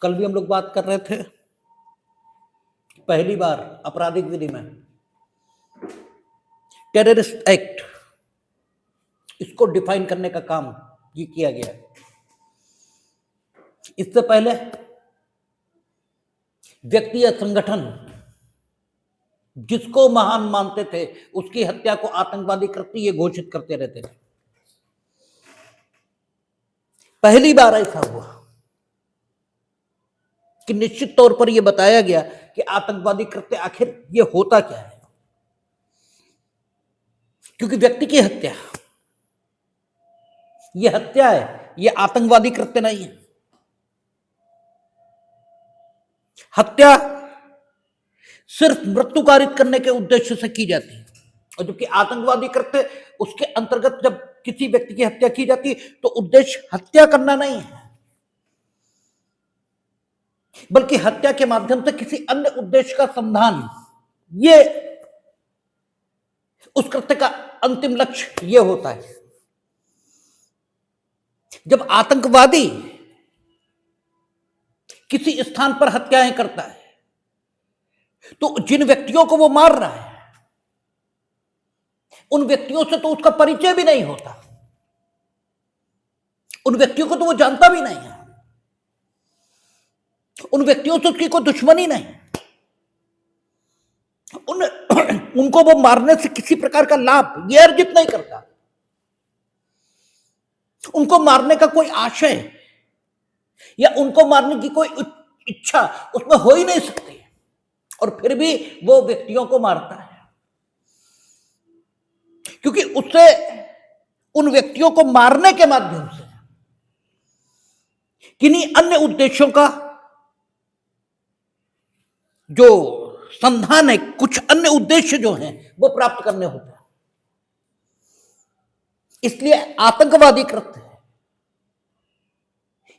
कल भी हम लोग बात कर रहे थे पहली बार आपराधिक विधि में टेररिस्ट एक्ट इसको डिफाइन करने का काम ये किया गया है। इससे पहले व्यक्ति या संगठन जिसको महान मानते थे उसकी हत्या को आतंकवादी कृत्य ये घोषित करते रहते थे। पहली बार ऐसा हुआ कि निश्चित तौर पर यह बताया गया कि आतंकवादी कृत्य आखिर ये होता क्या है, क्योंकि व्यक्ति की हत्या ये हत्या है, ये आतंकवादी कृत्य नहीं है। हत्या सिर्फ मृत्यु कारित करने के उद्देश्य से की जाती है, और जबकि आतंकवादी कृत्य उसके अंतर्गत जब किसी व्यक्ति की हत्या की जाती है तो उद्देश्य हत्या करना नहीं है, बल्कि हत्या के माध्यम से किसी अन्य उद्देश्य का संधान, ये उस कृत्य का अंतिम लक्ष्य ये होता है। जब आतंकवादी किसी स्थान पर हत्याएं करता है तो जिन व्यक्तियों को वो मार रहा है उन व्यक्तियों से तो उसका परिचय भी नहीं होता, उन व्यक्तियों को तो वो जानता भी नहीं है, उन व्यक्तियों से उसकी कोई दुश्मनी नहीं, उनको वो मारने से किसी प्रकार का लाभ ये अर्जित नहीं करता, उनको मारने का कोई आशय या उनको मारने की कोई इच्छा उसमें हो ही नहीं सकती, और फिर भी वो व्यक्तियों को मारता है, क्योंकि उससे उन व्यक्तियों को मारने के माध्यम से किन्हीं अन्य उद्देश्यों का जो संधान है, कुछ अन्य उद्देश्य जो हैं वो प्राप्त करने होते हैं। इसलिए आतंकवादी कृत्य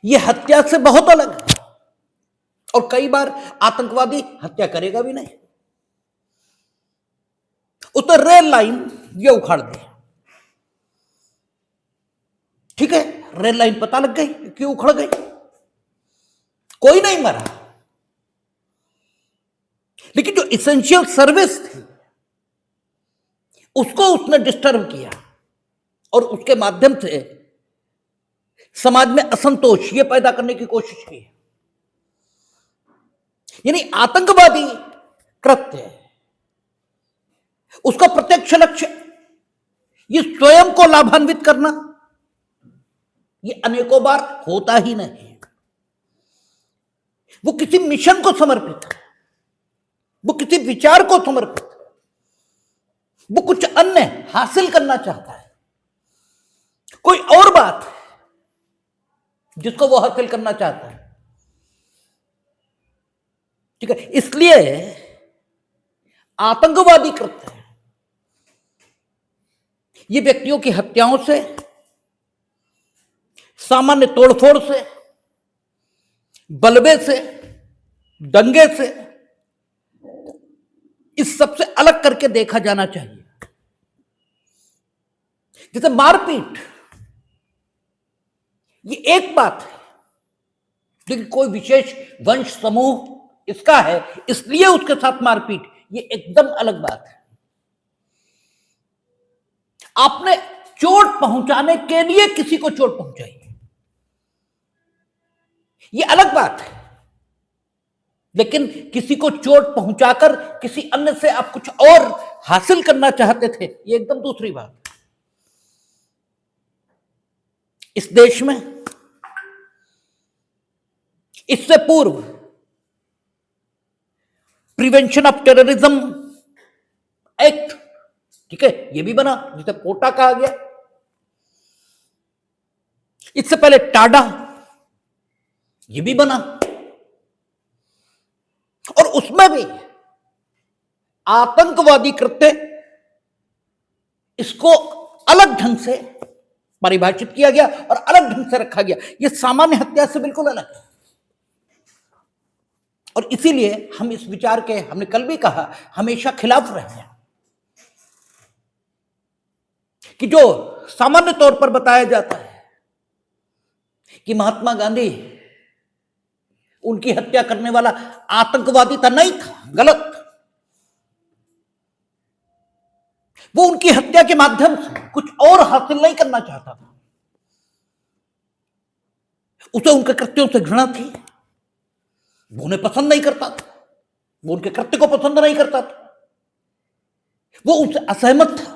ये हत्या से बहुत अलग है, और कई बार आतंकवादी हत्या करेगा भी नहीं। उसने रेल लाइन ये उखाड़ दी, ठीक है, रेल लाइन पता लग गई क्यों उखड़ गई, कोई नहीं मरा, लेकिन जो इसेंशियल सर्विस थी उसको उसने डिस्टर्ब किया और उसके माध्यम से समाज में असंतोष ये पैदा करने की कोशिश की। यानी आतंकवादी कृत्य उसका प्रत्यक्ष लक्ष्य ये स्वयं को लाभान्वित करना, ये अनेकों बार होता ही नहीं। वो किसी मिशन को समर्पित है, वो किसी विचार को समर्पित है, वो कुछ अन्य हासिल करना चाहता है, कोई और बात है जिसको वो हासिल करना चाहता है, ठीक है। इसलिए आतंकवादी कृत्य ये व्यक्तियों की हत्याओं से, सामान्य तोड़फोड़ से, बलबे से, दंगे से, इस सबसे अलग करके देखा जाना चाहिए। जैसे मारपीट ये एक बात है, लेकिन कोई विशेष वंश समूह इसका है इसलिए उसके साथ मारपीट, ये एकदम अलग बात है। आपने चोट पहुंचाने के लिए किसी को चोट पहुंचाई, ये अलग बात है, लेकिन किसी को चोट पहुंचाकर किसी अन्य से आप कुछ और हासिल करना चाहते थे, ये एकदम दूसरी बात है। इस देश में इससे पूर्व प्रिवेंशन ऑफ टेररिज्म एक्ट, ठीक है, ये भी बना जिसे पोटा कहा गया। इससे पहले टाडा ये भी बना, और उसमें भी आतंकवादी कृत्य इसको अलग ढंग से परिभाषित किया गया और अलग ढंग से रखा गया। यह सामान्य हत्या से बिल्कुल अलग है, और इसीलिए हम इस विचार के, हमने कल भी कहा, हमेशा खिलाफ रहे हैं कि जो सामान्य तौर पर बताया जाता है कि महात्मा गांधी उनकी हत्या करने वाला आतंकवादी था, नहीं था, गलत। वो उनकी हत्या के माध्यम से कुछ और हासिल नहीं करना चाहता था। उसे उनके कृत्यों से घृणा थी, वो उन्हें पसंद नहीं करता था, वो उनके कृत्य को पसंद नहीं करता था, वो उनसे असहमत था,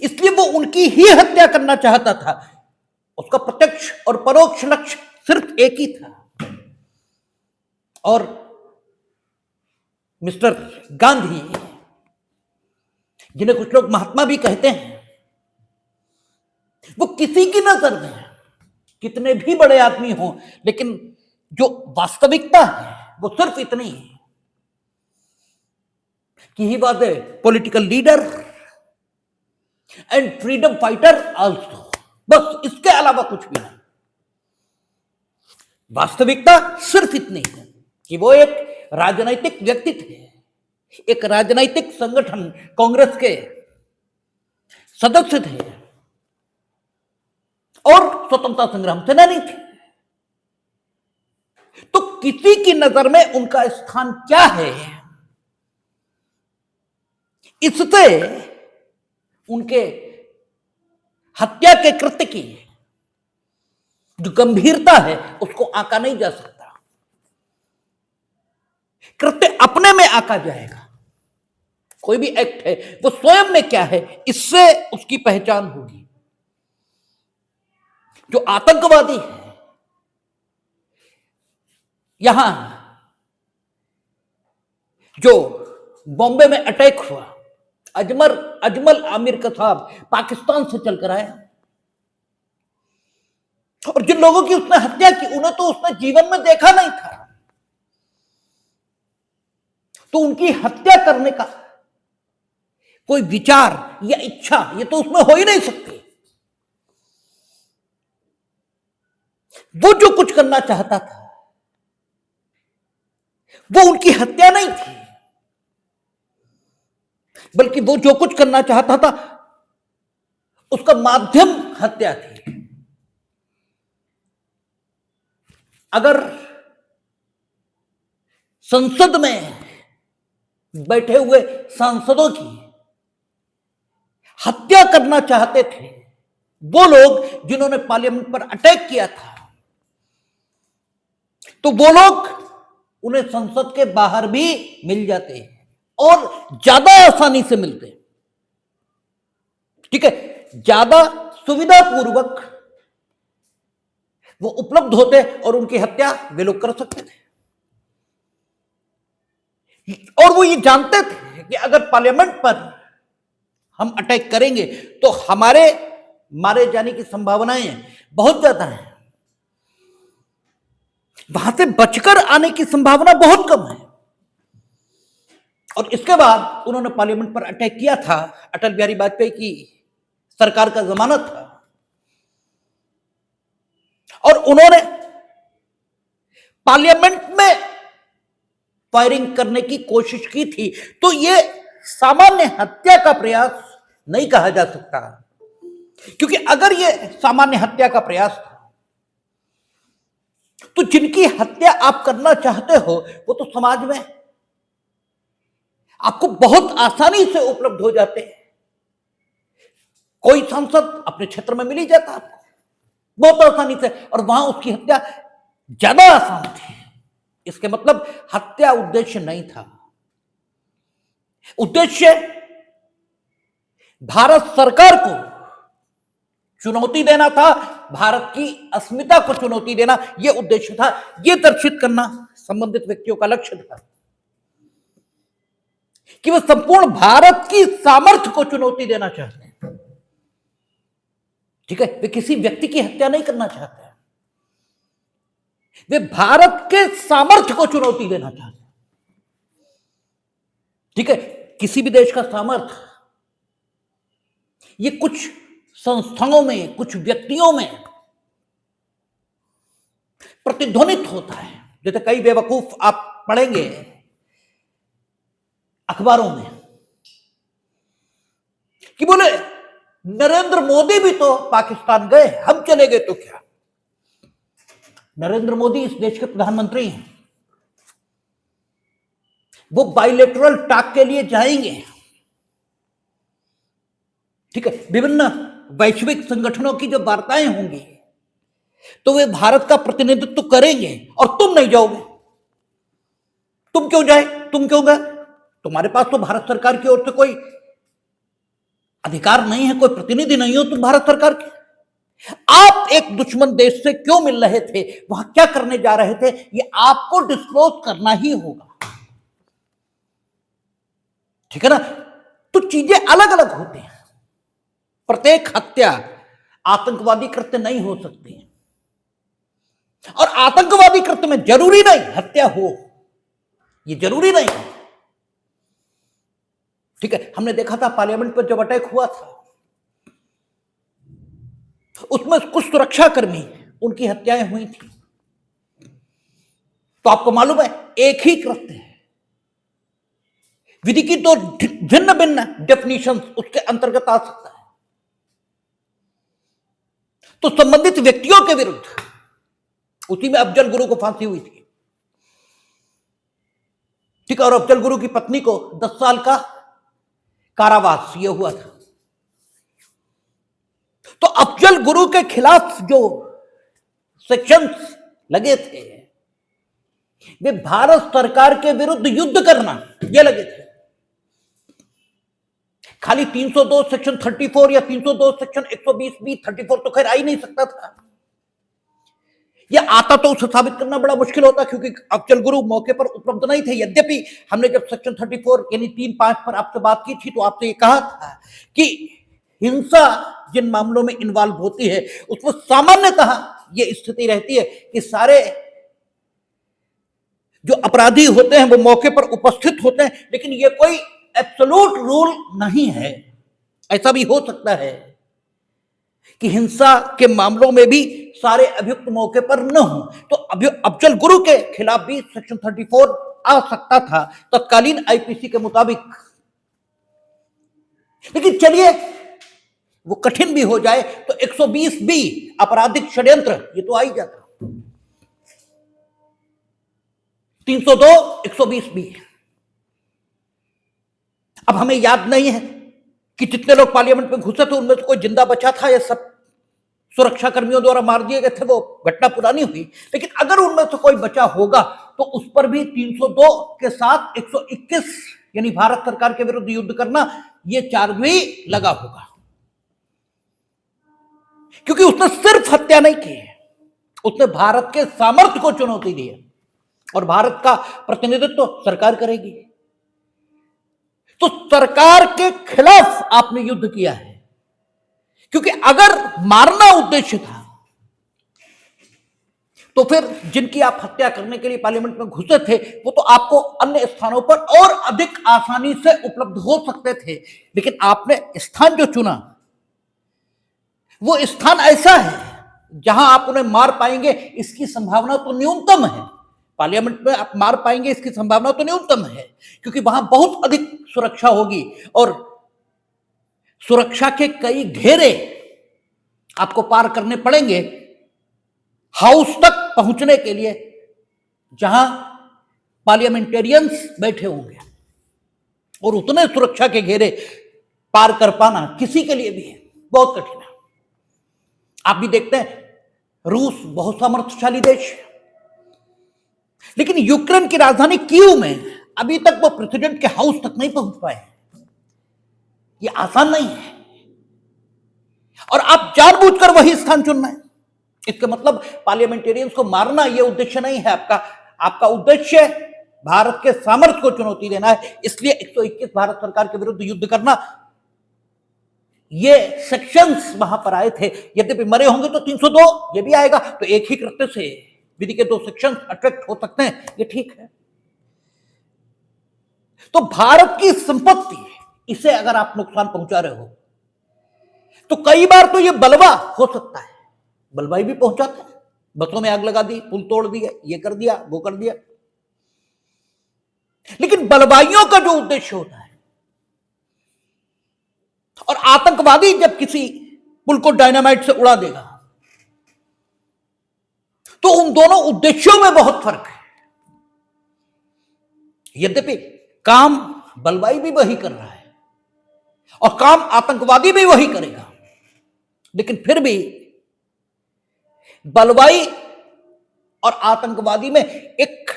इसलिए वो उनकी ही हत्या करना चाहता था। उसका प्रत्यक्ष और परोक्ष लक्ष्य सिर्फ एक ही था। और मिस्टर गांधी, जिन्हें कुछ लोग महात्मा भी कहते हैं, वो किसी की नजर में कितने भी बड़े आदमी हों, लेकिन जो वास्तविकता है वो सिर्फ इतनी है कि he was a political leader and freedom fighter also. बस इसके अलावा कुछ भी नहीं। वास्तविकता सिर्फ इतनी है कि वो एक राजनैतिक व्यक्ति थे, एक राजनैतिक संगठन कांग्रेस के सदस्य थे और स्वतंत्रता संग्राम सेनानी थे। तो किसी की नजर में उनका स्थान क्या है, इससे उनके हत्या के कृत्य की जो गंभीरता है उसको आंका नहीं जा सकता। कृत्य अपने में आंका जाएगा। कोई भी एक्ट है वो स्वयं में क्या है, इससे उसकी पहचान होगी। जो आतंकवादी है, यहां जो बॉम्बे में अटैक हुआ, अजमल आमिर का साहब पाकिस्तान से चलकर आया, और जिन लोगों की उसने हत्या की उन्हें तो उसने जीवन में देखा नहीं था, तो उनकी हत्या करने का कोई विचार या इच्छा ये तो उसमें हो ही नहीं सकती। वो जो कुछ करना चाहता था वो उनकी हत्या नहीं थी, बल्कि वो जो कुछ करना चाहता था उसका माध्यम हत्या थी। अगर संसद में बैठे हुए सांसदों की हत्या करना चाहते थे वो लोग जिन्होंने पार्लियामेंट पर अटैक किया था, तो वो लोग उन्हें संसद के बाहर भी मिल जाते और ज्यादा आसानी से मिलते। ठीक है, ज्यादा सुविधापूर्वक वो उपलब्ध होते और उनकी हत्या वे लोग कर सकते थे। और वो ये जानते थे कि अगर पार्लियामेंट पर हम अटैक करेंगे तो हमारे मारे जाने की संभावनाएं बहुत ज्यादा हैं, वहां से बचकर आने की संभावना बहुत कम है। और इसके बाद उन्होंने पार्लियामेंट पर अटैक किया था। अटल बिहारी वाजपेयी की सरकार का जमाना था और उन्होंने पार्लियामेंट में फायरिंग करने की कोशिश की थी, तो यह सामान्य हत्या का प्रयास नहीं कहा जा सकता, क्योंकि अगर यह सामान्य हत्या का प्रयास था तो जिनकी हत्या आप करना चाहते हो वो तो समाज में आपको बहुत आसानी से उपलब्ध हो जाते हैं। कोई सांसद अपने क्षेत्र में मिल ही जाता आपको बहुत आसानी से, और वहां उसकी हत्या ज्यादा आसान थी। इसके मतलब हत्या उद्देश्य नहीं था। उद्देश्य भारत सरकार को चुनौती देना था, भारत की अस्मिता को चुनौती देना यह उद्देश्य था। यह दर्शित करना संबंधित व्यक्तियों का लक्ष्य था कि वह संपूर्ण भारत की सामर्थ्य को चुनौती देना चाहते हैं। ठीक है, वे किसी व्यक्ति की हत्या नहीं करना चाहते, वे भारत के सामर्थ्य को चुनौती देना चाहते हैं। ठीक है, किसी भी देश का सामर्थ्य ये कुछ संस्थाओं में, कुछ व्यक्तियों में प्रतिध्वनित होता है। जैसे कई बेवकूफ आप पढ़ेंगे अखबारों में कि बोले नरेंद्र मोदी भी तो पाकिस्तान गए, हम चले गए तो क्या। नरेंद्र मोदी इस देश के प्रधानमंत्री हैं, वो बाइलेटरल टॉक के लिए जाएंगे, ठीक है, विभिन्न वैश्विक संगठनों की जब वार्ताएं होंगी तो वे भारत का प्रतिनिधित्व करेंगे और तुम नहीं जाओगे। तुम क्यों जाए, तुम क्यों गए? तुम्हारे पास तो भारत सरकार की ओर से कोई अधिकार नहीं है, कोई प्रतिनिधि नहीं हो तुम भारत सरकार के। आप एक दुश्मन देश से क्यों मिल रहे थे, वहां क्या करने जा रहे थे, ये आपको डिस्क्लोज करना ही होगा, ठीक है ना। तो चीजें अलग अलग होती हैं। प्रत्येक हत्या आतंकवादी कृत्य नहीं हो सकती है, और आतंकवादी कृत्य में जरूरी नहीं हत्या हो, ये जरूरी नहीं, ठीक है। हमने देखा था पार्लियामेंट पर जब अटैक हुआ था, उसमें कुछ सुरक्षाकर्मी, उनकी हत्याएं हुई थी। तो आपको मालूम है एक ही कृत्य है, विधि की तो भिन्न भिन्न डेफिनेशन उसके अंतर्गत आ सकता है। तो संबंधित व्यक्तियों के विरुद्ध, उसी में अफजल गुरु को फांसी हुई थी, ठीक है, और अफजल गुरु की पत्नी को 10 साल का कारावास ये हुआ था। तो अफजल गुरु के खिलाफ जो सेक्शंस लगे थे, वे भारत सरकार के विरुद्ध युद्ध करना ये लगे थे। खाली 302 सेक्शन 34 या 302 सेक्शन 120B 34 तो खैर आ ही नहीं सकता था। यह आता तो उसे साबित करना बड़ा मुश्किल होता, क्योंकि अफजल गुरु मौके पर उपलब्ध नहीं थे। यद्यपि हमने जब सेक्शन 34 यानी 3-5 पर आपसे बात की थी तो आपसे ये कहा था कि हिंसा जिन मामलों में इन्वॉल्व होती है उसमें सामान्यतः यह स्थिति रहती है कि सारे जो अपराधी होते हैं वो मौके पर उपस्थित होते हैं, लेकिन यह कोई एब्सोल्यूट रूल नहीं है। ऐसा भी हो सकता है कि हिंसा के मामलों में भी सारे अभियुक्त मौके पर न हो, तो अफजल गुरु के खिलाफ भी सेक्शन 34 आ सकता था तत्कालीन आईपीसी के मुताबिक। लेकिन चलिए वो कठिन भी हो जाए तो 120B आपराधिक षड्यंत्र ये तो आ ही जाता, 302 120B। अब हमें याद नहीं है कि जितने लोग पार्लियामेंट में घुसे थे उनमें से कोई जिंदा बचा था या सब सुरक्षा कर्मियों द्वारा मार दिए गए थे, वो घटना पुरानी हुई। लेकिन अगर उनमें से कोई बचा होगा तो उस पर भी 302 के साथ 121 यानी भारत सरकार के विरुद्ध युद्ध करना ये चार्ज भी लगा होगा, क्योंकि उसने सिर्फ हत्या नहीं की, उसने भारत के सामर्थ्य को चुनौती दी है और भारत का प्रतिनिधित्व तो सरकार करेगी। तो सरकार के खिलाफ आपने युद्ध किया है, क्योंकि अगर मारना उद्देश्य था तो फिर जिनकी आप हत्या करने के लिए पार्लियामेंट में घुसे थे वो तो आपको अन्य स्थानों पर और अधिक आसानी से उपलब्ध हो सकते थे। लेकिन आपने स्थान जो चुना वो स्थान ऐसा है जहां आप उन्हें मार पाएंगे इसकी संभावना तो न्यूनतम है। पार्लियामेंट में आप मार पाएंगे इसकी संभावना तो न्यूनतम है, क्योंकि वहां बहुत अधिक सुरक्षा होगी और सुरक्षा के कई घेरे आपको पार करने पड़ेंगे हाउस तक पहुंचने के लिए, जहां पार्लियामेंटेरियंस बैठे होंगे, और उतने सुरक्षा के घेरे पार कर पाना किसी के लिए भी बहुत कठिन है। आप भी देखते हैं रूस बहुत सामर्थ्यशाली देश है, लेकिन यूक्रेन की राजधानी कीव में अभी तक वो प्रेसिडेंट के हाउस तक नहीं पहुंच पाए। ये आसान नहीं है, और आप जानबूझकर वही स्थान चुनना है। इसका मतलब पार्लियामेंटेरियंस को मारना ये उद्देश्य नहीं है आपका। आपका उद्देश्य भारत के सामर्थ्य को चुनौती देना है, इसलिए 121 भारत सरकार के विरुद्ध युद्ध करना। ये सेक्शंस वहां पर आए थे, यद्यपि मरे होंगे तो 302 ये भी आएगा, तो एक ही कृत्य से विधि के 2 सेक्शन अट्रैक्ट हो सकते हैं, ये ठीक है। तो भारत की संपत्ति, इसे अगर आप नुकसान पहुंचा रहे हो तो कई बार तो ये बलवा हो सकता है, बलवाई भी पहुंचाते हैं, बसों में आग लगा दी, पुल तोड़ दिया, ये कर दिया, वो कर दिया। लेकिन बलवाइयों का जो उद्देश्य होता है, और आतंकवादी जब किसी पुल को डायनामाइट से उड़ा देगा तो उन दोनों उद्देश्यों में बहुत फर्क है। यद्यपि काम बलवाई भी वही कर रहा है और काम आतंकवादी भी वही करेगा, लेकिन फिर भी बलवाई और आतंकवादी में एक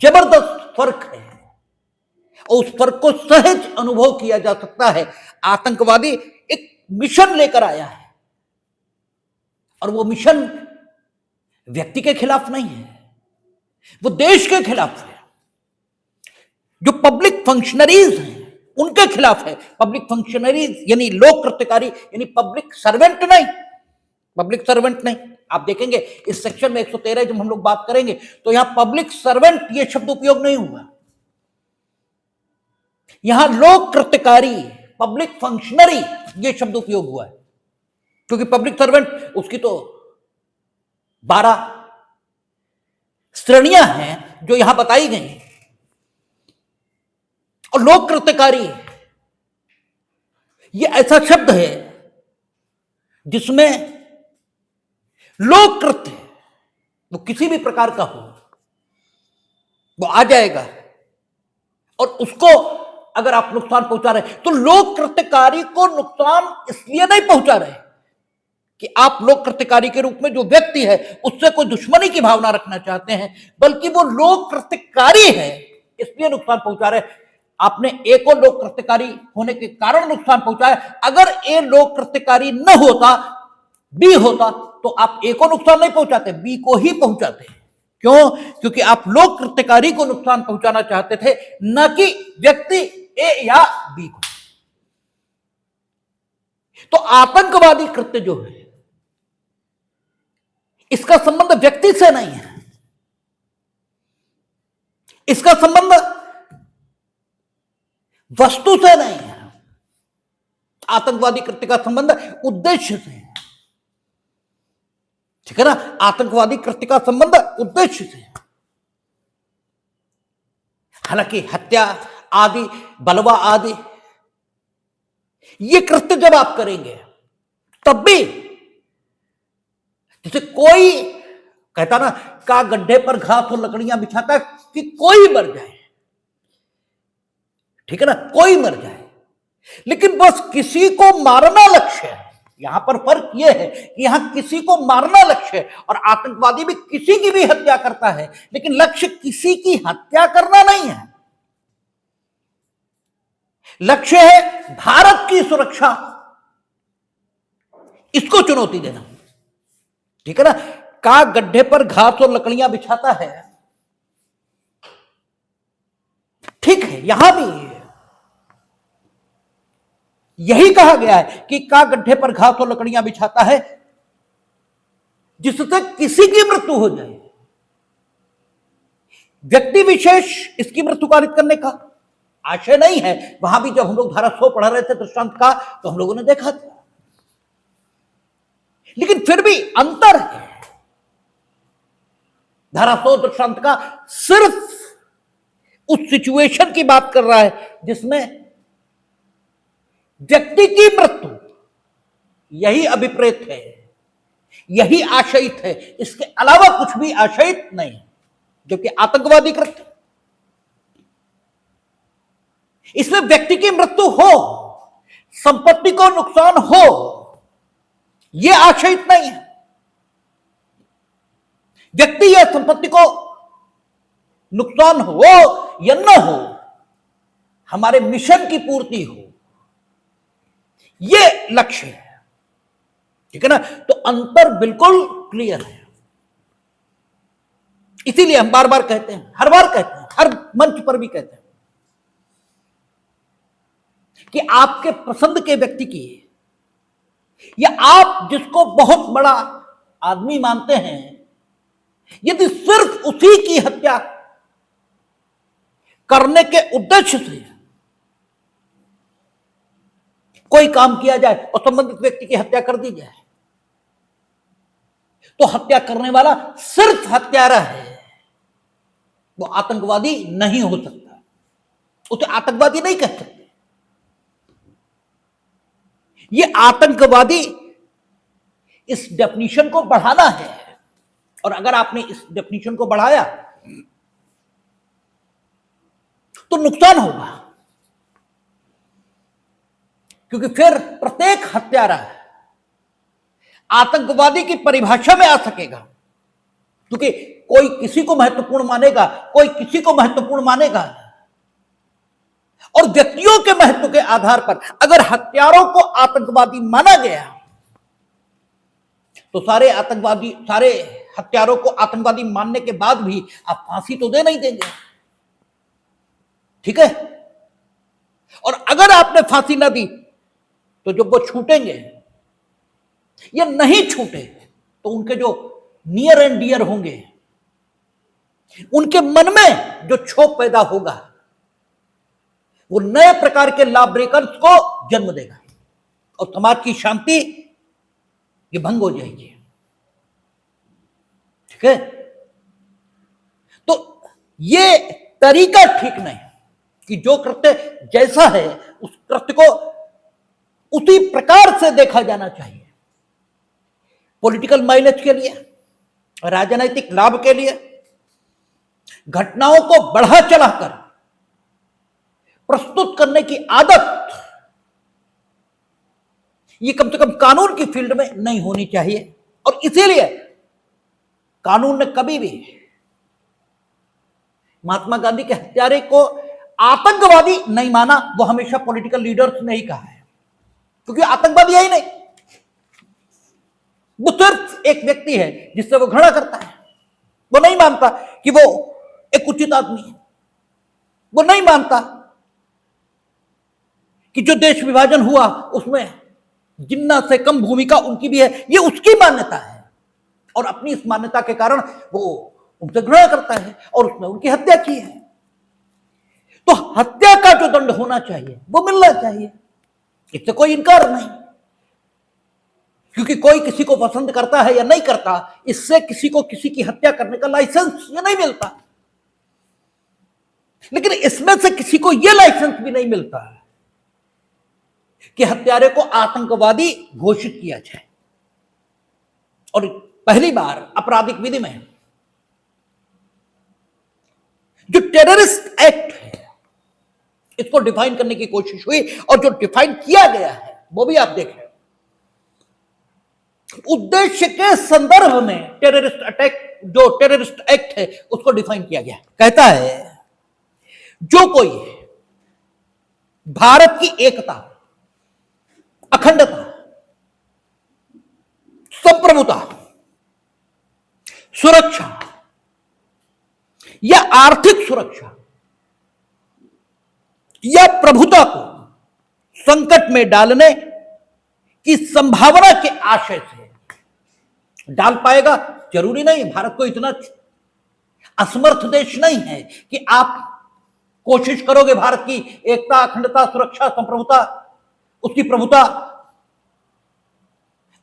जबरदस्त फर्क है और उस फर्क को सहज अनुभव किया जा सकता है। आतंकवादी एक मिशन लेकर आया है और वो मिशन व्यक्ति के खिलाफ नहीं है, वो देश के खिलाफ है। जो पब्लिक फंक्शनरीज हैं उनके खिलाफ है। पब्लिक फंक्शनरीज यानी लोक कृत्यकारी, यानी पब्लिक सर्वेंट नहीं, पब्लिक सर्वेंट नहीं। आप देखेंगे इस सेक्शन में 113 जब हम लोग बात करेंगे तो यहां पब्लिक सर्वेंट ये शब्द उपयोग नहीं हुआ, यहां लोक कृत्यकारी, पब्लिक फंक्शनरी ये शब्द उपयोग हुआ है, क्योंकि पब्लिक सर्वेंट उसकी तो 12 श्रेणियां हैं जो यहां बताई गई हैं, और लोक कृत्यकारी ये ऐसा शब्द है जिसमें लोक कृत्य वो किसी भी प्रकार का हो वो आ जाएगा, और उसको अगर आप नुकसान पहुंचा रहे तो लोक कृत्यकारी को नुकसान इसलिए नहीं पहुंचा रहे कि आप लोक कृत्यकारी के रूप में जो व्यक्ति है उससे कोई दुश्मनी की भावना रखना चाहते हैं, बल्कि वो लोक कृत्यकारी है इसलिए नुकसान पहुंचा रहे। आपने ए को लोक कृत्यकारी होने के कारण नुकसान पहुंचाया, अगर ए लोक कृत्यकारी न होता, बी होता, तो आप ए को नुकसान नहीं पहुंचाते, बी को ही पहुंचाते। क्यों? क्योंकि आप लोक कृत्यकारी को नुकसान पहुंचाना चाहते थे, न कि व्यक्ति ए या बी को। तो आतंकवादी कृत्य जो है इसका संबंध व्यक्ति से नहीं है, इसका संबंध वस्तु से नहीं है। आतंकवादी कृत्य का संबंध उद्देश्य से है, ठीक है ना? आतंकवादी कृत्य का संबंध उद्देश्य से है। हालांकि हत्या आदि, बलवा आदि ये कृत्य जब आप करेंगे तब भी, जैसे कोई कहता ना का गड्ढे पर घास और लकड़ियां बिछाता है कि कोई मर जाए, ठीक है ना, कोई मर जाए, लेकिन बस किसी को मारना लक्ष्य है। यहां पर फर्क यह है कि यहां किसी को मारना लक्ष्य है, और आतंकवादी भी किसी की भी हत्या करता है, लेकिन लक्ष्य किसी की हत्या करना नहीं है, लक्ष्य है भारत की सुरक्षा, इसको चुनौती देना, ठीक है ना? का गड्ढे पर घास और लकड़ियां बिछाता है, ठीक है, यहां भी यही कहा गया है कि का गड्ढे पर घास और लकड़ियां बिछाता है जिससे किसी की मृत्यु हो जाए। व्यक्ति विशेष इसकी मृत्यु कारित करने का आशय नहीं है। वहां भी जब हम लोग धारा 100 पढ़ रहे थे दृष्टांत का, तो हम लोगों ने देखा था, लेकिन फिर भी अंतर है। धारा 100 दृष्टांत का सिर्फ उस सिचुएशन की बात कर रहा है जिसमें व्यक्ति की मृत्यु, यही अभिप्रेत है, यही आशयित है, इसके अलावा कुछ भी आशयित नहीं, जो कि आतंकवादी कृत्य। इसमें व्यक्ति की मृत्यु हो, संपत्ति को नुकसान हो, यह आशयित नहीं है। व्यक्ति या संपत्ति को नुकसान हो या न हो, हमारे मिशन की पूर्ति हो, यह लक्ष्य है, ठीक है ना? तो अंतर बिल्कुल क्लियर है। इसीलिए हम बार बार कहते हैं, हर बार कहते हैं, हर मंच पर भी कहते हैं कि आपके पसंद के व्यक्ति की, या आप जिसको बहुत बड़ा आदमी मानते हैं, यदि सिर्फ उसी की हत्या करने के उद्देश्य से कोई काम किया जाए और संबंधित व्यक्ति की हत्या कर दी जाए, तो हत्या करने वाला सिर्फ हत्यारा है, वो आतंकवादी नहीं हो सकता, उसे आतंकवादी नहीं कह सकते। ये आतंकवादी इस डेफिनेशन को बढ़ाना है और अगर आपने इस डेफिनेशन को बढ़ाया तो नुकसान होगा, क्योंकि फिर प्रत्येक हत्यारा आतंकवादी की परिभाषा में आ सकेगा, क्योंकि कोई किसी को महत्वपूर्ण मानेगा, कोई किसी को महत्वपूर्ण मानेगा, और व्यक्तियों के महत्व के आधार पर अगर हत्यारों को आतंकवादी माना गया तो सारे हत्यारों को आतंकवादी मानने के बाद भी आप फांसी तो दे नहीं देंगे, ठीक है। और अगर आपने फांसी ना दी तो जब वो छूटेंगे या नहीं छूटे तो उनके जो नियर एंड डियर होंगे उनके मन में जो क्षोभ पैदा होगा वो नए प्रकार के लॉ ब्रेकर्स को जन्म देगा और समाज की शांति ये भंग हो जाएगी, ठीक है। तो ये तरीका ठीक नहीं कि जो कृत्य जैसा है उस कृत्य को उसी प्रकार से देखा जाना चाहिए। पॉलिटिकल माइलेज के लिए, राजनीतिक लाभ के लिए घटनाओं को बढ़ा चढ़ाकर प्रस्तुत करने की आदत ये कम से कम कानून की फील्ड में नहीं होनी चाहिए। और इसीलिए कानून ने कभी भी महात्मा गांधी के हत्यारे को आतंकवादी नहीं माना, वो हमेशा पॉलिटिकल लीडर्स ने ही कहा है, क्योंकि आतंकवादी है ही नहीं, वो सिर्फ एक व्यक्ति है जिससे वो घृणा करता है। वो नहीं मानता कि वो एक उचित आदमी है, वो नहीं मानता कि जो देश विभाजन हुआ उसमें जिन्ना से कम भूमिका उनकी भी है, ये उसकी मान्यता है और अपनी इस मान्यता के कारण वो उनसे घृणा करता है और उसने उनकी हत्या की है। तो हत्या का जो दंड होना चाहिए वो मिलना चाहिए, इससे कोई इनकार नहीं, क्योंकि कोई किसी को पसंद करता है या नहीं करता, इससे किसी को किसी की हत्या करने का लाइसेंस ये नहीं मिलता। लेकिन इसमें से किसी को यह लाइसेंस भी नहीं मिलता कि हत्यारे को आतंकवादी घोषित किया जाए। और पहली बार आपराधिक विधि में जो टेररिस्ट एक्ट है इसको डिफाइन करने की कोशिश हुई और जो डिफाइन किया गया है वो भी आप देखें, उद्देश्य के संदर्भ में टेररिस्ट एक्ट है उसको डिफाइन किया गया। कहता है जो कोई भारत की एकता, अखंडता, संप्रभुता, सुरक्षा या आर्थिक सुरक्षा या प्रभुता को संकट में डालने की संभावना के आशय से डाल पाएगा। जरूरी नहीं, भारत को इतना असमर्थ देश नहीं है कि आप कोशिश करोगे भारत की एकता, अखंडता, सुरक्षा, संप्रभुता, उसकी प्रभुता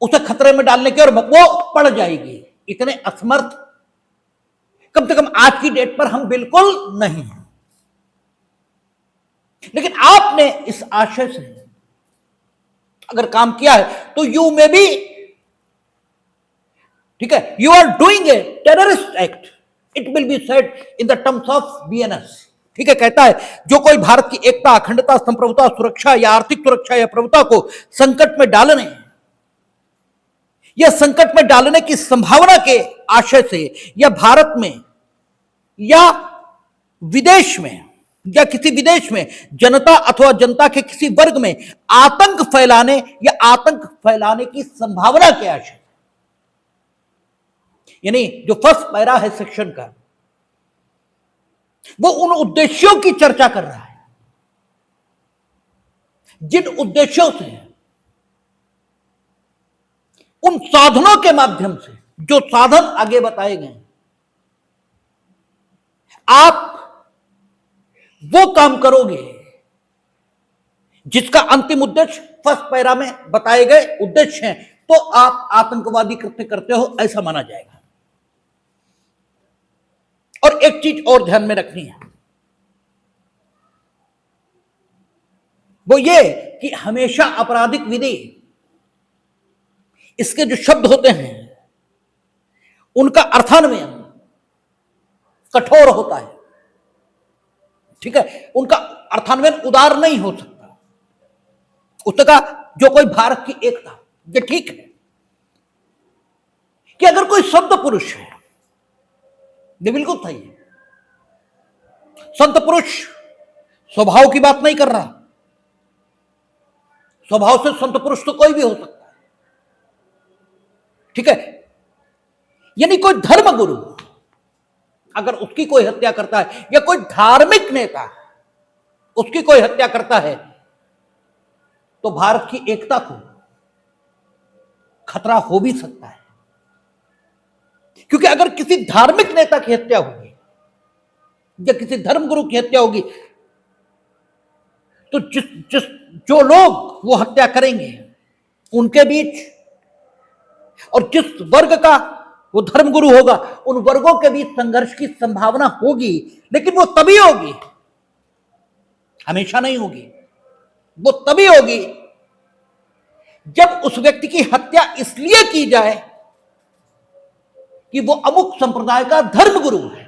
उसे खतरे में डालने की और वो पड़ जाएगी। इतने असमर्थ कम से कम आज की डेट पर हम बिल्कुल नहीं हैं। लेकिन आपने इस आशय से अगर काम किया है तो यू में भी, ठीक है, you are doing a terrorist act, it will be said in the terms of BNS. ठीक है, कहता है जो कोई भारत की एकता, अखंडता, संप्रभुता, सुरक्षा या आर्थिक सुरक्षा या प्रभुता को संकट में डालने या संकट में डालने की संभावना के आशय से या भारत में या विदेश में या किसी विदेश में जनता अथवा जनता के किसी वर्ग में आतंक फैलाने या आतंक फैलाने की संभावना के आशय, यानी जो फर्स्ट पैरा है सेक्शन का, वो उन उद्देश्यों की चर्चा कर रहा है जिन उद्देश्यों से, उन साधनों के माध्यम से, जो साधन आगे बताए गए, आप वो काम करोगे जिसका अंतिम उद्देश्य फर्स्ट पैरा में बताए गए उद्देश्य हैं, तो आप आतंकवादी कृत्य करते हो ऐसा माना जाएगा। और एक चीज और ध्यान में रखनी है, वो ये कि हमेशा आपराधिक विधि, इसके जो शब्द होते हैं उनका अर्थान्वयन कठोर होता है, ठीक है, उनका अर्थान्वयन उदार नहीं हो सकता। उसने कहा जो कोई भारत की एकता, ये ठीक है कि अगर कोई संत पुरुष है, ये बिल्कुल सही है, संत पुरुष स्वभाव की बात नहीं कर रहा, स्वभाव से संत पुरुष तो कोई भी हो सकता है, ठीक है, यानी कोई धर्म गुरु अगर उसकी कोई हत्या करता है या कोई धार्मिक नेता उसकी कोई हत्या करता है तो भारत की एकता को खतरा हो भी सकता है, क्योंकि अगर किसी धार्मिक नेता की हत्या होगी या किसी धर्मगुरु की हत्या होगी तो जो लोग वो हत्या करेंगे उनके बीच और जिस वर्ग का वो धर्मगुरु होगा उन वर्गों के बीच संघर्ष की संभावना होगी, लेकिन वो तभी होगी, हमेशा नहीं होगी। वो तभी होगी जब उस व्यक्ति की हत्या इसलिए की जाए कि वो अमुक संप्रदाय का धर्मगुरु है,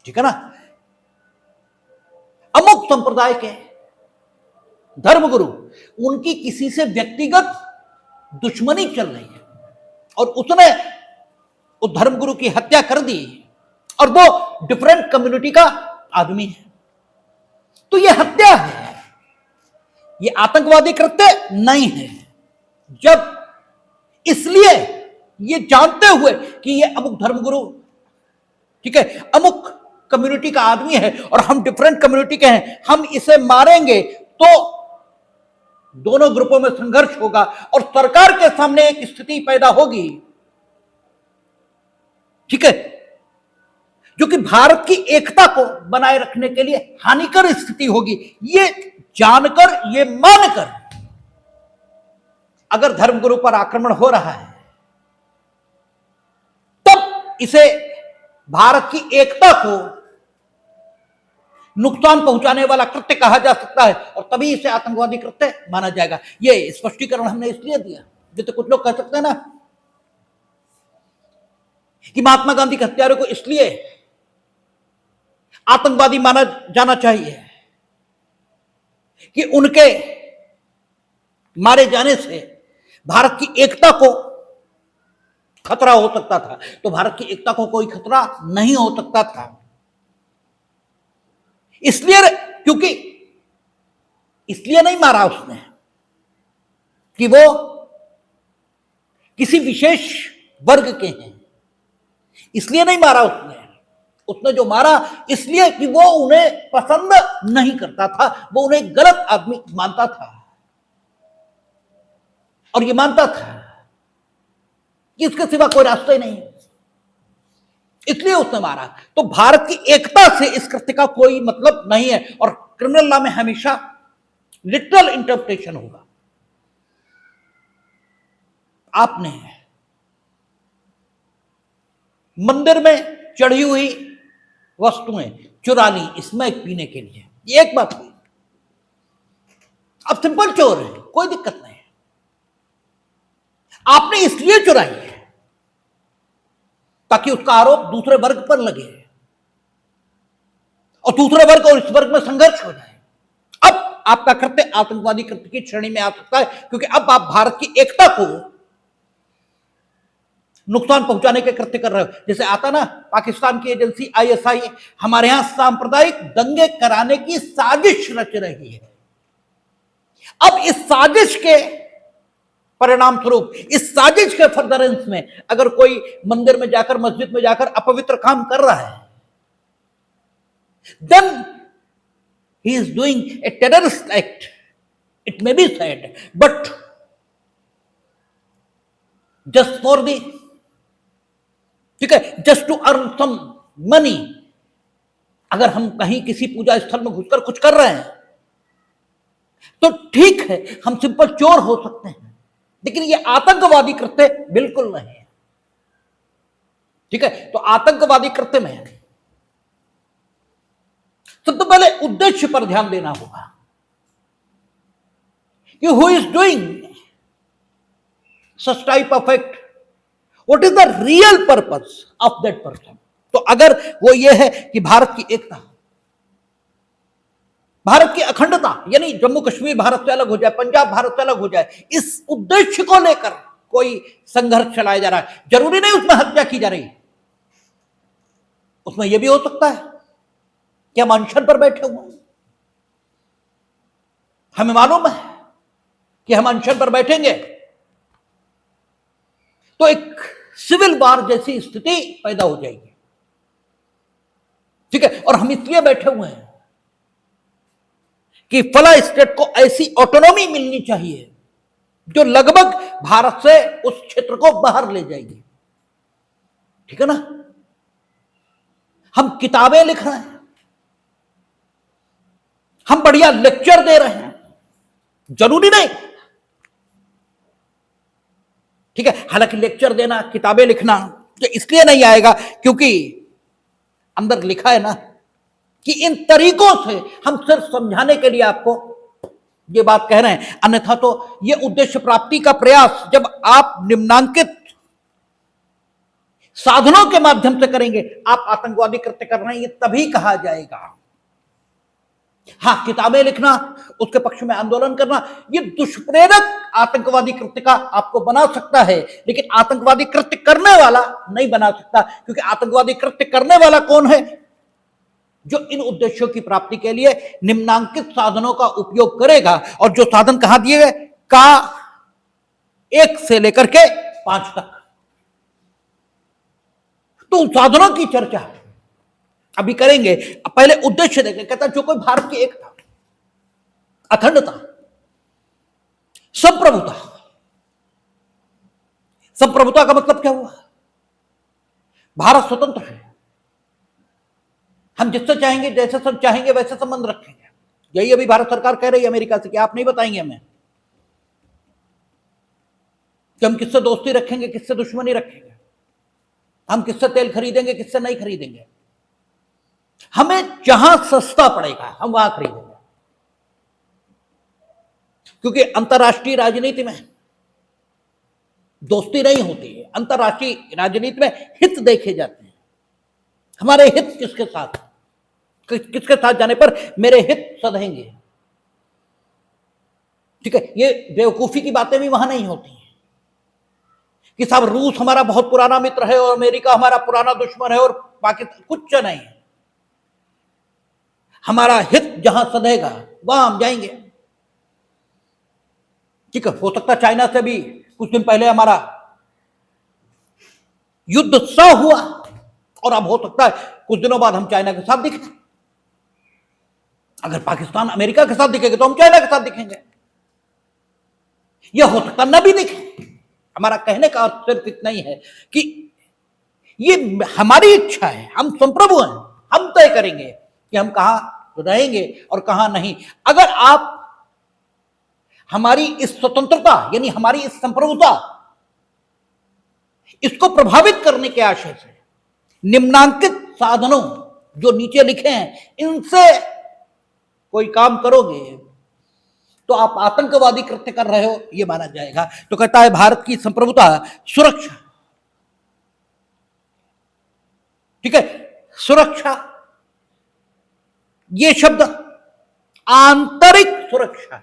ठीक है ना, अमुक संप्रदाय के धर्मगुरु, उनकी किसी से व्यक्तिगत दुश्मनी चल रही है और उसने उस धर्मगुरु की हत्या कर दी और वो डिफरेंट कम्युनिटी का आदमी है, तो ये हत्या है, ये आतंकवादी कृत्य नहीं है। जब इसलिए ये जानते हुए कि ये अमुक धर्मगुरु, ठीक है, अमुक कम्युनिटी का आदमी है और हम डिफरेंट कम्युनिटी के हैं, हम इसे मारेंगे तो दोनों ग्रुपों में संघर्ष होगा और सरकार के सामने एक स्थिति पैदा होगी, ठीक है, जो कि भारत की एकता को बनाए रखने के लिए हानिकर स्थिति होगी। ये जानकर, ये मानकर अगर धर्मगुरु पर आक्रमण हो रहा है तब इसे भारत की एकता को नुकसान पहुंचाने वाला कृत्य कहा जा सकता है और तभी इसे आतंकवादी कृत्य माना जाएगा। यह स्पष्टीकरण हमने इसलिए दिया, जैसे कुछ लोग कह सकते हैं ना कि महात्मा गांधी के हत्यारों को इसलिए आतंकवादी माना जाना चाहिए कि उनके मारे जाने से भारत की एकता को खतरा हो सकता था, तो भारत की एकता को कोई खतरा नहीं हो सकता था, क्योंकि इसलिए नहीं मारा उसने कि वो किसी विशेष वर्ग के हैं, इसलिए नहीं मारा उसने जो मारा इसलिए कि वो उन्हें पसंद नहीं करता था, वो उन्हें गलत आदमी मानता था और ये मानता था कि इसके सिवा कोई रास्ता ही नहीं, इसलिए उसने मारा। तो भारत की एकता से इस कृत्य का कोई मतलब नहीं है और क्रिमिनल लॉ में हमेशा लिटरल इंटरप्रिटेशन होगा। आपने मंदिर में चढ़ी हुई वस्तुएं चुरा ली स्मैक पीने के लिए, ये एक बात हुई, अब सिंपल चोर है, कोई दिक्कत नहीं है, आपने इसलिए चुराई है ताकि उसका आरोप दूसरे वर्ग पर लगे और दूसरे वर्ग और इस वर्ग में संघर्ष हो जाए। अब आपका कृत्य आतंकवादी कृत्य की श्रेणी में आ सकता है, क्योंकि अब आप भारत की एकता को नुकसान पहुंचाने के कृत्य कर रहे हो। जैसे आता ना पाकिस्तान की एजेंसी आईएसआई हमारे यहां सांप्रदायिक दंगे कराने की साजिश रच रही है। अब इस साजिश के परिणाम स्वरूप, इस साजिश के फर्दरेंस में अगर कोई मंदिर में जाकर, मस्जिद में जाकर अपवित्र काम कर रहा है, then he is doing a terrorist act. It may be said, but just for the, ठीक है, just to earn some money, अगर हम कहीं किसी पूजा स्थल में घुसकर कुछ कर रहे हैं तो ठीक है, हम सिंपल चोर हो सकते हैं, लेकिन ये आतंकवादी कृत्य बिल्कुल नहीं है, ठीक है। तो आतंकवादी कृत्य में सबसे पहले उद्देश्य पर ध्यान देना होगा कि who is doing such type of act, what is the real purpose of that person. तो अगर वो ये है कि भारत की एकता, भारत की अखंडता, यानी जम्मू कश्मीर भारत से अलग हो जाए, पंजाब भारत से अलग हो जाए, इस उद्देश्य को लेकर कोई संघर्ष चलाया जा रहा है, जरूरी नहीं उसमें हत्या की जा रही, उसमें यह भी हो सकता है कि हम अनशन पर बैठे हुए हैं, हमें मालूम है कि हम अनशन पर बैठेंगे तो एक सिविल वार जैसी स्थिति पैदा हो जाएगी, ठीक है। और हम इसलिए बैठे हुए हैं कि फला स्टेट को ऐसी ऑटोनॉमी मिलनी चाहिए जो लगभग भारत से उस क्षेत्र को बाहर ले जाएगी, ठीक है ना। हम किताबें लिख रहे हैं, हम बढ़िया लेक्चर दे रहे हैं, जरूरी नहीं, ठीक है। हालांकि लेक्चर देना, किताबें लिखना ये इसलिए नहीं आएगा क्योंकि अंदर लिखा है ना कि इन तरीकों से हम सिर्फ समझाने के लिए आपको ये बात कह रहे हैं, अन्यथा तो ये उद्देश्य प्राप्ति का प्रयास जब आप निम्नांकित साधनों के माध्यम से करेंगे, आप आतंकवादी कृत्य कर रहे हैं, ये तभी कहा जाएगा। हां, किताबें लिखना, उसके पक्ष में आंदोलन करना, ये दुष्प्रेरक आतंकवादी कृत्य का आपको बना सकता है, लेकिन आतंकवादी कृत्य करने वाला नहीं बना सकता, क्योंकि आतंकवादी कृत्य करने वाला कौन है? जो इन उद्देश्यों की प्राप्ति के लिए निम्नांकित साधनों का उपयोग करेगा। और जो साधन कहां दिए गए? का 1 से लेकर के 5 तक। तो साधनों की चर्चा अभी करेंगे, पहले उद्देश्य देखें। कहता जो कोई भारत की एकता, अखंडता, संप्रभुता। संप्रभुता का मतलब क्या हुआ? भारत स्वतंत्र है, हम जिससे चाहेंगे, जैसे सब चाहेंगे वैसे संबंध रखेंगे। यही अभी भारत सरकार कह रही है अमेरिका से कि आप नहीं बताएंगे हमें कि हम किससे दोस्ती रखेंगे, किससे दुश्मनी रखेंगे, हम किससे तेल खरीदेंगे, किससे नहीं खरीदेंगे। हमें जहां सस्ता पड़ेगा हम वहां खरीदेंगे, क्योंकि अंतरराष्ट्रीय राजनीति में दोस्ती नहीं होती है, अंतरराष्ट्रीय राजनीति में हित देखे जाते हैं। हमारे हित किसके साथ, किसके साथ जाने पर मेरे हित सधेंगे, ठीक है। ये बेवकूफी की बातें भी वहां नहीं होती हैं कि साहब रूस हमारा बहुत पुराना मित्र है और अमेरिका हमारा पुराना दुश्मन है और पाकिस्तान, कुछ नहीं है। हमारा हित जहां सधेगा वहां हम जाएंगे, ठीक है। हो सकता चाइना से भी कुछ दिन पहले हमारा युद्ध सा हुआ और अब हो सकता है कुछ दिनों बाद हम चाइना के साथ दिखें। अगर पाकिस्तान अमेरिका के साथ दिखेगा तो हम चाइना के साथ दिखेंगे, यह हो सकता न भी दिखे। हमारा कहने का अर्थ सिर्फ इतना ही है कि ये हमारी इच्छा है, हम संप्रभु हैं, हम तय करेंगे कि हम कहां रहेंगे और कहां नहीं। अगर आप हमारी इस स्वतंत्रता यानी हमारी इस संप्रभुता इसको प्रभावित करने के आशय से निम्नांकित साधनों जो नीचे लिखे हैं इनसे कोई काम करोगे तो आप आतंकवादी कृत्य कर रहे हो, यह माना जाएगा। तो कहता है भारत की संप्रभुता, सुरक्षा, ठीक है। सुरक्षा ये शब्द आंतरिक सुरक्षा,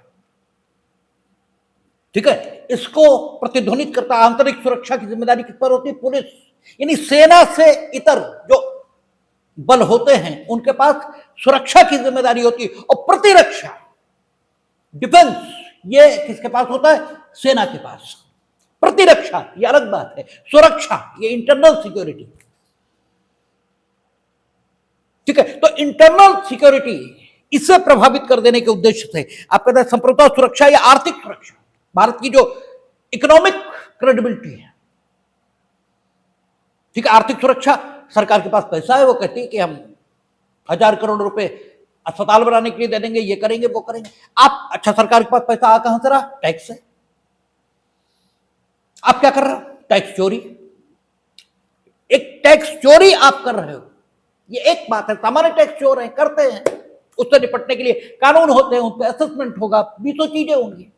ठीक है, इसको प्रतिध्वनित करता। आंतरिक सुरक्षा की जिम्मेदारी किस पर होती है? पुलिस यानी सेना से इतर जो बल होते हैं उनके पास सुरक्षा की जिम्मेदारी होती है। और प्रतिरक्षा, डिफेंस, ये किसके पास होता है? सेना के पास। प्रतिरक्षा ये अलग बात है, सुरक्षा ये इंटरनल सिक्योरिटी, ठीक है। तो इंटरनल सिक्योरिटी इसे प्रभावित कर देने के उद्देश्य से आप कहते हैं संप्रभुता, सुरक्षा या आर्थिक सुरक्षा। भारत की जो इकोनॉमिक क्रेडिबिलिटी है, ठीक है। आर्थिक सुरक्षा, सरकार के पास पैसा है, वो कहती है कि हम 1000 करोड़ रुपए अस्पताल बनाने के लिए दे देंगे, ये करेंगे, वो करेंगे। आप, अच्छा सरकार के पास पैसा आ कहां से रहा? टैक्स से। आप क्या कर रहे हो? टैक्स चोरी। एक टैक्स चोरी आप कर रहे हो, ये एक बात है। सामान्य टैक्स चोर है, करते हैं, उससे निपटने के लिए कानून होते हैं, उन पर असेसमेंट होगा, 20 चीजें होंगी।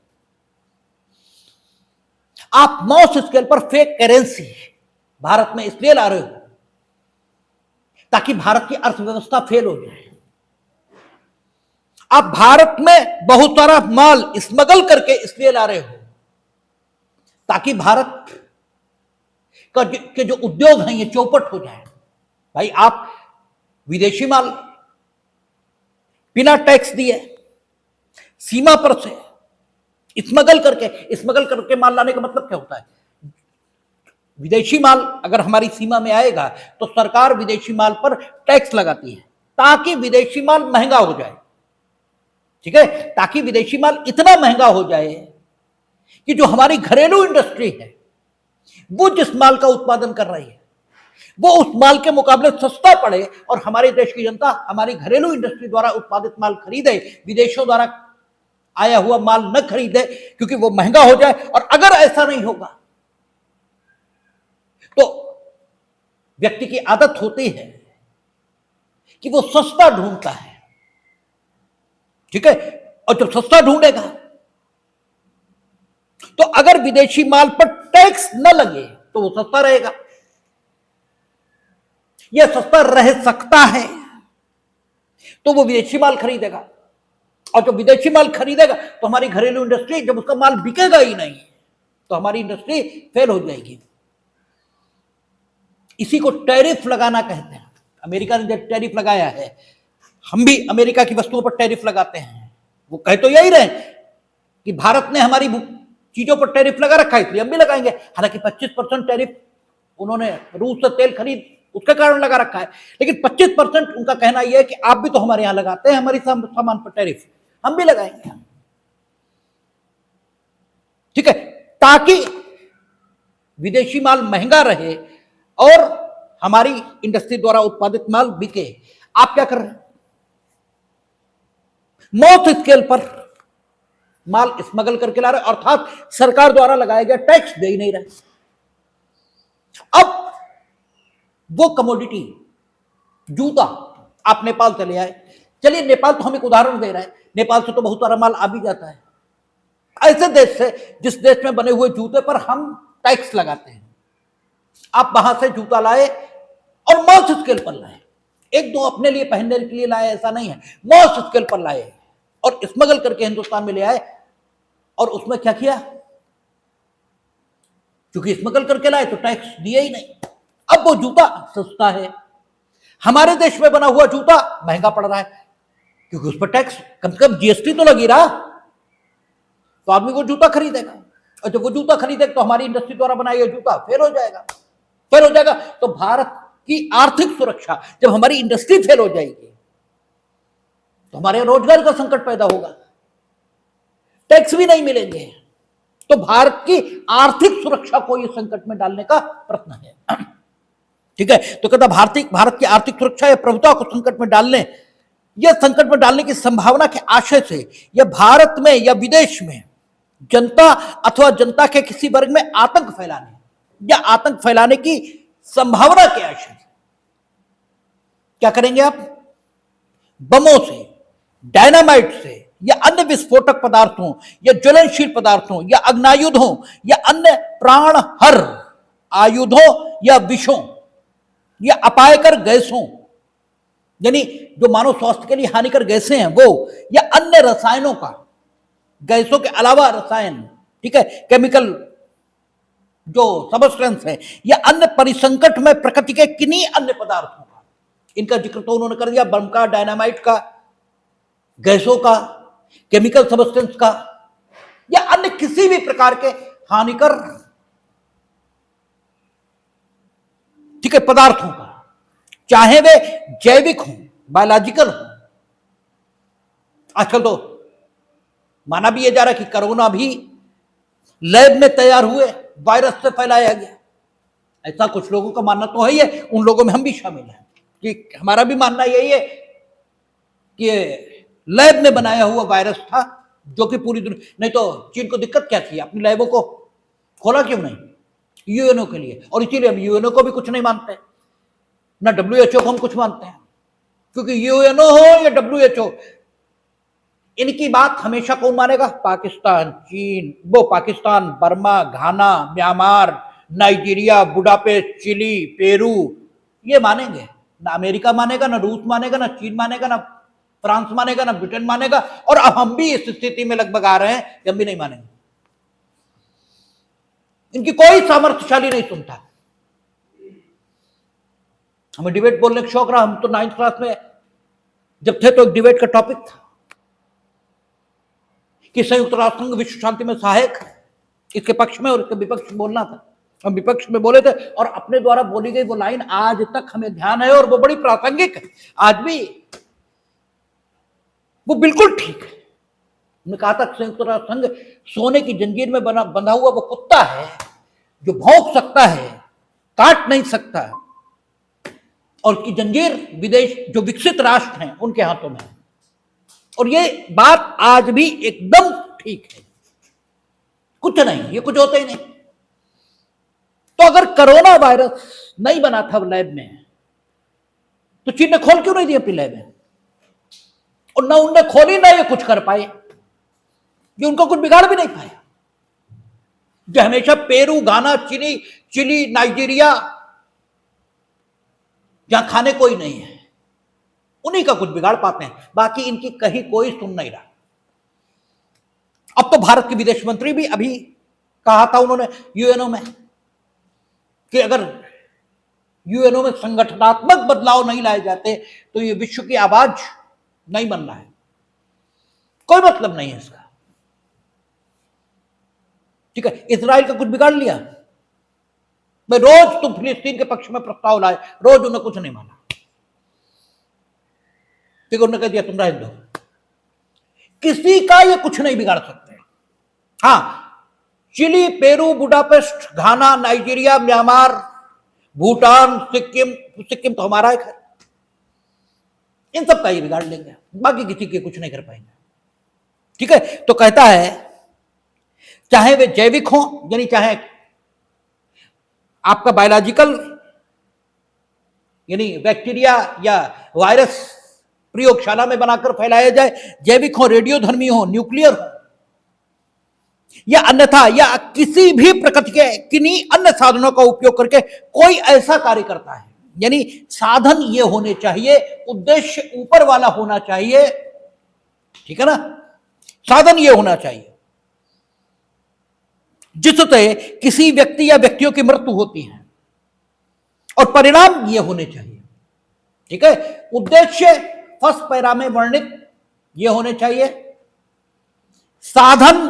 आप मॉस स्केल पर फेक करेंसी भारत में इसलिए ला रहे हो ताकि भारत की अर्थव्यवस्था फेल हो जाए। आप भारत में बहुत सारा माल स्मगल करके इसलिए ला रहे हो ताकि भारत का के जो उद्योग हैं ये चौपट हो जाए। भाई आप विदेशी माल बिना टैक्स दिए सीमा पर से स्मगल करके माल लाने का मतलब क्या होता है? विदेशी माल अगर हमारी सीमा में आएगा तो सरकार विदेशी माल पर टैक्स लगाती है ताकि विदेशी माल महंगा हो जाए, ठीक है, ताकि विदेशी माल इतना महंगा हो जाए कि जो हमारी घरेलू इंडस्ट्री है वो जिस माल का उत्पादन कर रही है वो उस माल के मुकाबले सस्ता पड़े और हमारे देश की जनता हमारी घरेलू इंडस्ट्री द्वारा उत्पादित माल खरीदे, विदेशों द्वारा आया हुआ माल न खरीदे क्योंकि वो महंगा हो जाए। और अगर ऐसा नहीं होगा तो व्यक्ति की आदत होती है कि वो सस्ता ढूंढता है, ठीक है, और जब सस्ता ढूंढेगा तो अगर विदेशी माल पर टैक्स न लगे तो वो सस्ता रहेगा। यह सस्ता रह सकता है तो वो विदेशी माल खरीदेगा और जब विदेशी माल खरीदेगा तो हमारी घरेलू इंडस्ट्री, जब उसका माल बिकेगा ही नहीं तो हमारी इंडस्ट्री फेल हो जाएगी। इसी को टैरिफ लगाना कहते हैं। अमेरिका ने जब टैरिफ लगाया है, हम भी अमेरिका की वस्तुओं पर टैरिफ लगाते हैं। वो कह तो यही रहे कि भारत ने हमारी चीजों पर टैरिफ लगा रखा है इसलिए हम भी लगाएंगे। हालांकि 25% टैरिफ उन्होंने रूस से तेल खरीद उसके कारण लगा रखा है, लेकिन 25% उनका कहना यह है कि आप भी तो हमारे यहां लगाते हैं हमारी सामान पर टैरिफ, हम भी लगाएंगे, ठीक है, ताकि विदेशी माल महंगा रहे और हमारी इंडस्ट्री द्वारा उत्पादित माल बिके। आप क्या कर रहे हैं? मौत स्केल पर माल स्मगल करके ला रहे, अर्थात सरकार द्वारा लगाया गया टैक्स दे ही नहीं रहे। अब वो कमोडिटी जूता आप नेपाल से ले आए, चलिए नेपाल तो हम एक उदाहरण दे रहे हैं, नेपाल से तो बहुत सारा माल आ भी जाता है। ऐसे देश से जिस देश में बने हुए जूते पर हम टैक्स लगाते हैं, आप वहां से जूता लाए और मौत स्केल पर लाए, एक दो अपने लिए पहनने के लिए लाए ऐसा नहीं है, मौत स्केल पर लाए और स्मगल करके हिंदुस्तान में ले आए। और उसमें क्या किया? क्योंकि स्मगल करके लाए तो टैक्स दिए ही नहीं। अब वो जूता सस्ता है, हमारे देश में बना हुआ जूता महंगा पड़ रहा है क्योंकि उस पर टैक्स, कम से कम जीएसटी तो लगी रहा, तो आदमी वो जूता खरीदेगा और जब वो जूता खरीदेगा तो हमारी इंडस्ट्री द्वारा बनाया गया जूता फेल हो जाएगा। तो भारत की आर्थिक सुरक्षा, जब हमारी इंडस्ट्री फेल हो जाएगी तो हमारे रोजगार का संकट पैदा होगा, टैक्स भी नहीं मिलेंगे, तो भारत की आर्थिक सुरक्षा को इस संकट में डालने का प्रयत्न है, ठीक है। तो कहता भारत की आर्थिक सुरक्षा या प्रभुता को संकट में डालने की संभावना के आशय से या भारत में या विदेश में जनता अथवा जनता के किसी वर्ग में आतंक फैलाने की संभावना के आशय से क्या करेंगे आप? बमों से, डायनामाइट से या अन्य विस्फोटक पदार्थों या ज्वलनशील पदार्थों या अग्नायुधों या अन्य प्राणहर आयुधों या विषों या अपायकर गैसों, यानी जो मानव स्वास्थ्य के लिए हानिकर गैसें हैं वो, या अन्य रसायनों का, गैसों के अलावा रसायन, ठीक है, केमिकल जो सबस्टेंस है, या अन्य परिसंकट में प्रकृति के किन्हीं अन्य पदार्थों का, इनका जिक्र तो उन्होंने कर दिया, बम का, डायनामाइट का, गैसों का, केमिकल सबस्टेंस का, या अन्य किसी भी प्रकार के हानिकर, ठीक है, पदार्थों का, चाहे वे जैविक हों, बायोलॉजिकल हों। आजकल तो माना भी यह जा रहा है कि कोरोना भी लैब में तैयार हुए वायरस से फैलाया गया, ऐसा कुछ लोगों का मानना तो है ही है, उन लोगों में हम भी शामिल हैं कि हमारा भी मानना यही है कि लैब में बनाया हुआ वायरस था जो कि पूरी दुनिया, नहीं तो चीन को दिक्कत क्या थी, अपनी लैबों को खोला क्यों नहीं? यूएनओ के लिए, और इसीलिए हम यूएनओ को भी कुछ नहीं मानते, ना डब्ल्यूएचओ को हम कुछ मानते हैं, क्योंकि यूएनओ हो या डब्ल्यूएचओ, इनकी बात हमेशा कौन मानेगा? पाकिस्तान, चीन, वो Pakistan, Burma, Ghana, Myanmar, Nigeria, Budapest, Chile, Peru, ये मानेंगे? ना अमेरिका मानेगा, ना रूस मानेगा, ना चीन मानेगा, ना फ्रांस मानेगा, ना ब्रिटेन मानेगा। और अब हम भी इस स्थिति में लगभग आ रहे हैं कि हम भी नहीं मानेंगे। इनकी कोई सामर्थ्यशाली नहीं सुनता। हमें डिबेट बोलने का शौक रहा, हम तो 9th क्लास में जब थे तो एक डिबेट का टॉपिक था कि संयुक्त राष्ट्र संघ विश्व शांति में सहायक है, इसके पक्ष में और इसके विपक्ष में बोलना था। हम विपक्ष में बोले थे और अपने द्वारा बोली गई वो लाइन आज तक हमें ध्यान है और वो बड़ी प्रासंगिक है आज भी, वो बिल्कुल ठीक है। हमने कहा था संयुक्त राष्ट्र संघ सोने की जंजीर में बंधा हुआ वो कुत्ता है जो भौंक सकता है, काट नहीं सकता, और उसकी जंजीर विदेश जो विकसित राष्ट्र हैं उनके हाथों में है। और ये बात आज भी एकदम ठीक है, कुछ नहीं, ये कुछ होता ही नहीं। तो अगर कोरोना वायरस नहीं बना था लैब में तो चीन ने खोल क्यों नहीं दिया अपनी लैब में? और ना उनने खोली ना ये कुछ कर पाए, ये उनको कुछ बिगाड़ भी नहीं पाया। जो हमेशा पेरू, घाना, चिली, नाइजीरिया, जहां खाने कोई नहीं है, उन्हीं का कुछ बिगाड़ पाते हैं, बाकी इनकी कहीं कोई सुन नहीं रहा। अब तो भारत के विदेश मंत्री भी अभी कहा था उन्होंने यूएनओ में कि अगर यूएनओ में संगठनात्मक बदलाव नहीं लाए जाते तो ये विश्व की आवाज नहीं बन रहा है। कोई मतलब नहीं है इसका, ठीक है। इजराइल का कुछ बिगाड़ लिया, मैं रोज तुम फिलिस्तीन के पक्ष में प्रस्ताव लाए, रोज उन्हें कुछ नहीं माना, ठीक है, उन्होंने कह दिया तुम रहने दो। किसी का ये कुछ नहीं बिगाड़ सकते। हाँ, चिली, पेरू, बुडापेस्ट, घाना, नाइजीरिया, म्यांमार, भूटान, सिक्किम तो हमारा है, इन सब का ये बिगाड़ लेंगे, बाकी किसी के कुछ नहीं कर पाएंगे, ठीक है। तो कहता है चाहे वे जैविक हो, यानी चाहे आपका बायोलॉजिकल यानी बैक्टीरिया या वायरस प्रयोगशाला में बनाकर फैलाया जाए, जैविक हो, रेडियोधर्मी हो, न्यूक्लियर हो, या अन्यथा या किसी भी प्रकृति के किन्हीं अन्य साधनों का उपयोग करके कोई ऐसा कार्य करता है, यानी साधन ये होने चाहिए, उद्देश्य ऊपर वाला होना चाहिए, ठीक है ना, साधन ये होना चाहिए जिससे किसी व्यक्ति या व्यक्तियों की मृत्यु होती है, और परिणाम ये होने चाहिए, ठीक है। उद्देश्य फर्स्ट पैरा में वर्णित ये होने चाहिए, साधन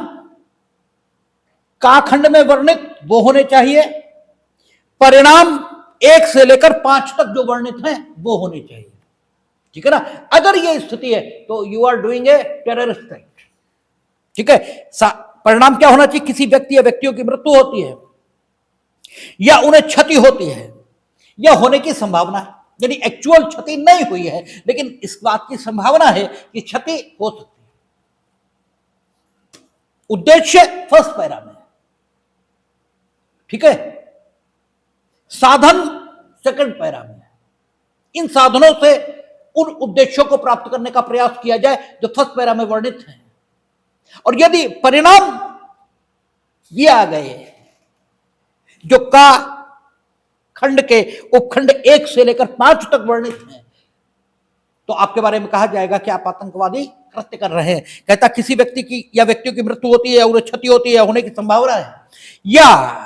काखंड में वर्णित वो होने चाहिए, परिणाम 1 से लेकर 5 तक जो वर्णित हैं वो होने चाहिए, ठीक है ना। अगर ये स्थिति है तो you are doing a terrorist act, ठीक है। परिणाम क्या होना चाहिए? किसी व्यक्ति या व्यक्तियों की मृत्यु होती है या उन्हें क्षति होती है या होने की संभावना है, यानी एक्चुअल क्षति नहीं हुई है लेकिन इस बात की संभावना है कि क्षति हो सकती है। उद्देश्य फर्स्ट पैरा में, ठीक है, साधन सेकंड पैरा में। इन साधनों से उन उद्देश्यों को प्राप्त करने का प्रयास किया जाए जो फर्स्ट पैरा में वर्णित हैं, और यदि परिणाम ये आ गए जो का खंड के उपखंड 1 से लेकर 5 तक वर्णित हैं, तो आपके बारे में कहा जाएगा कि आप आतंकवादी कृत्य कर रहे हैं। कहता किसी व्यक्ति की या व्यक्तियों की मृत्यु होती है या उन्हें क्षति होती है या होने की संभावना है, या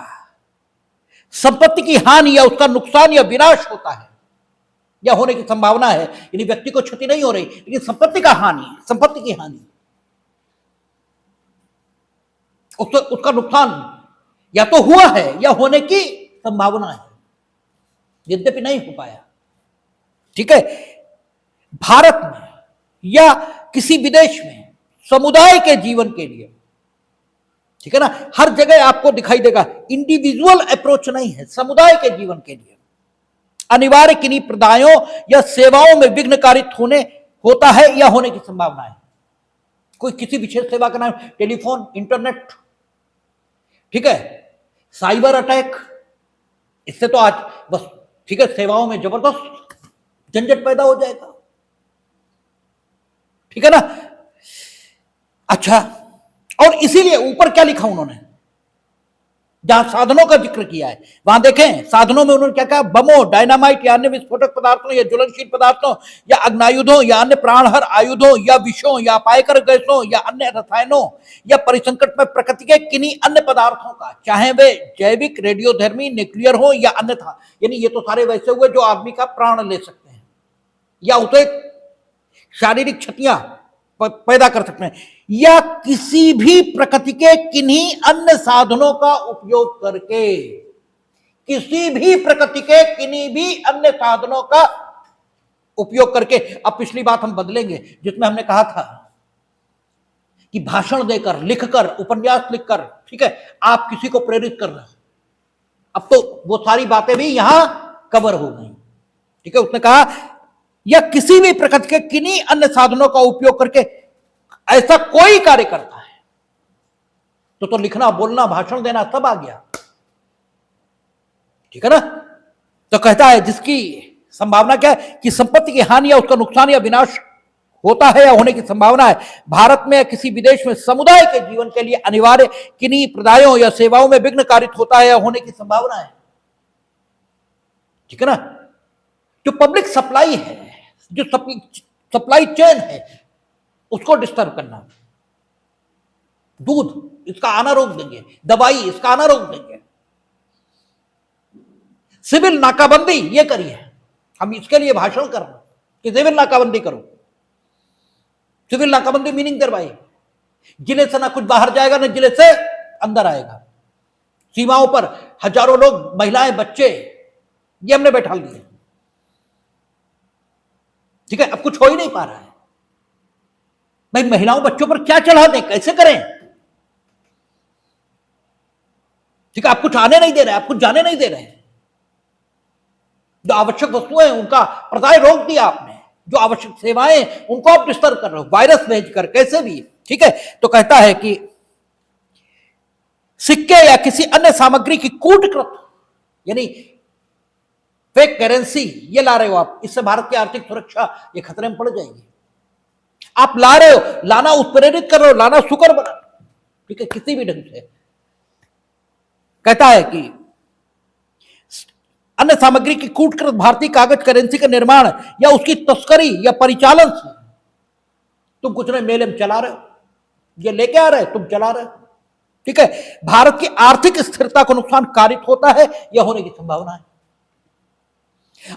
संपत्ति की हानि या उसका नुकसान या विनाश होता है या होने की संभावना है, यानी व्यक्ति को क्षति नहीं हो रही लेकिन संपत्ति का हानि, संपत्ति की हानि, उसका नुकसान या तो हुआ है या होने की संभावना है, यद्यपि नहीं हो पाया, ठीक है। भारत में या किसी विदेश में समुदाय के जीवन के लिए, ठीक है ना, हर जगह आपको दिखाई देगा इंडिविजुअल अप्रोच नहीं है, समुदाय के जीवन के लिए अनिवार्य किन्हीं प्रदायों या सेवाओं में विघ्नकारित होने होता है या होने की संभावना है। कोई किसी विशेष सेवा का नाम टेलीफोन, इंटरनेट, ठीक है, साइबर अटैक, इससे तो आज बस, ठीक है, सेवाओं में जबरदस्त झंझट पैदा हो जाएगा, ठीक है ना। अच्छा, और इसीलिए ऊपर क्या लिखा उन्होंने, जहां साधनों का जिक्र किया है वहां देखें साधनों में उन्होंने क्या कहा, बमों, डायनामाइट या अन्य विस्फोटक पदार्थों या ज्वलनशील पदार्थों या अग्नायुधों या अन्य प्राणहर आयुधों या विषों या अपायकर गैसों या अन्य रसायनों या परिसंकट में प्रकृति के किन्हीं अन्य पदार्थों का, चाहे वे जैविक, रेडियोधर्मी, न्यूक्लियर हो या अन्यथा। यानी ये तो सारे वैसे हुए जो आदमी का प्राण ले सकते हैं या उसे शारीरिक क्षतियां पैदा कर सकते हैं, या किसी भी प्रकृति के किन्हीं अन्य साधनों का उपयोग करके, किसी भी प्रकृति के किन्हीं भी अन्य साधनों का उपयोग करके। अब पिछली बात हम बदलेंगे जिसमें हमने कहा था कि भाषण देकर, लिखकर, उपन्यास लिखकर, ठीक है, आप किसी को प्रेरित कर रहे हो। अब तो वो सारी बातें भी यहां कवर हो गई, ठीक है। उसने कहा या किसी भी प्रकृति के किन्हीं अन्य साधनों का उपयोग करके ऐसा कोई कार्य करता है तो लिखना, बोलना, भाषण देना सब आ गया, ठीक है ना। तो कहता है जिसकी संभावना क्या है कि संपत्ति की हानि या उसका नुकसान या विनाश होता है या होने की संभावना है, भारत में या किसी विदेश में समुदाय के जीवन के लिए अनिवार्य किन्हीं प्रदायों या सेवाओं में विघ्न कारित होता है या होने की संभावना है, ठीक है ना। जो पब्लिक सप्लाई है, जो सप्लाई चेन है, उसको डिस्टर्ब करना, दूध इसका आना रोक देंगे, दवाई इसका आना रोक देंगे, सिविल नाकाबंदी ये करिए, हम इसके लिए भाषण कर रहे हैं कि सिविल नाकाबंदी करो। सिविल नाकाबंदी मीनिंग करवाइए, जिले से ना कुछ बाहर जाएगा ना जिले से अंदर आएगा, सीमाओं पर हजारों लोग, महिलाएं, बच्चे, ये हमने बैठा दिए, ठीक है। अब कुछ हो ही नहीं पा रहा है भाई, महिलाओं बच्चों पर क्या चढ़ा दें, कैसे करें, ठीक है। आप कुछ आने नहीं दे रहे, आप कुछ जाने नहीं दे रहे, जो आवश्यक वस्तुएं हैं उनका प्रदाय रोक दिया आपने, जो आवश्यक सेवाएं उनको आप डिस्टर्ब कर रहे हो, वायरस भेजकर, कैसे भी, ठीक है। तो कहता है कि सिक्के या किसी अन्य सामग्री की कूटकृत, यानी फेक करेंसी ये ला रहे हो आप, इससे भारत की आर्थिक सुरक्षा ये खतरे में पड़ जाएगी। आप ला रहे हो, लाना उत्प्रेरित कर रहे हो, लाना शुक्र बना, ठीक है, किसी भी ढंग से। कहता है कि अन्य सामग्री की कूटकृत भारतीय कागज करेंसी का निर्माण या उसकी तस्करी या परिचालन से, तुम कुछ नहीं, मेले में चला रहे हो, ये लेके आ रहे हो, तुम चला रहे हो, ठीक है, भारत की आर्थिक स्थिरता को नुकसान कारित होता है या होने की संभावना है।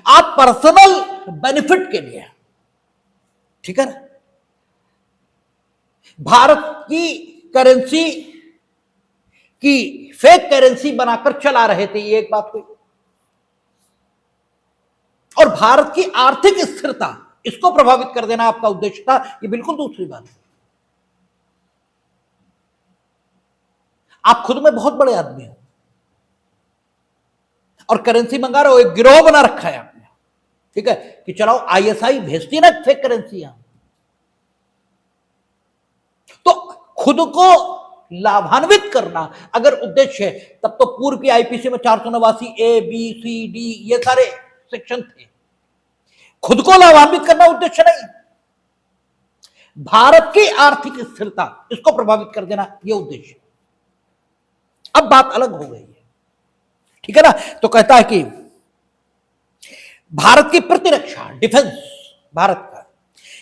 आप पर्सनल बेनिफिट के लिए, ठीक है ना, भारत की करेंसी की फेक करेंसी बनाकर चला रहे थे, ये एक बात हुई। और भारत की आर्थिक स्थिरता, इसको प्रभावित कर देना आपका उद्देश्य था, ये बिल्कुल दूसरी बात है। आप खुद में बहुत बड़े आदमी हो और करेंसी मंगा रहे हो, एक गिरोह बना रखा है आपने, ठीक है, कि चलाओ, आईएसआई भेजती ना फेक करेंसी यहां, तो खुद को लाभान्वित करना अगर उद्देश्य है, तब तो पूर्व की आईपीसी में 489 ए बी सी डी ये सारे सेक्शन थे। खुद को लाभान्वित करना उद्देश्य नहीं, भारत की आर्थिक स्थिरता इसको प्रभावित कर देना ये उद्देश्य। अब बात अलग हो गई है, ठीक है ना। तो कहता है कि भारत की प्रतिरक्षा, डिफेंस भारत का,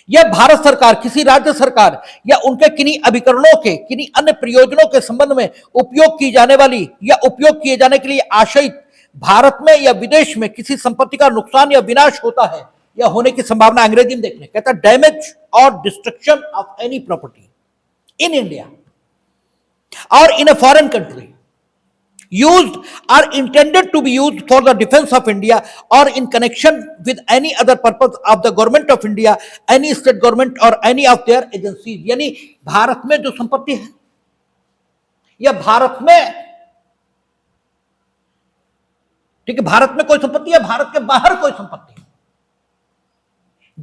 या भारत सरकार किसी राज्य सरकार या उनके किन्हीं अभिकरणों के किन्हीं अन्य प्रयोजनों के संबंध में उपयोग की जाने वाली या उपयोग किए जाने के लिए आशयित भारत में या विदेश में किसी संपत्ति का नुकसान या विनाश होता है या होने की संभावना। अंग्रेजी में देखने कहता है damage or destruction of any property in India or in a foreign country used or intended to be used for the defense of India or in connection with any other purpose of the government of India, any state government or any of their agencies। यानी भारत में जो संपत्ति है या भारत में, ठीक है, भारत में कोई संपत्ति या भारत के बाहर कोई संपत्ति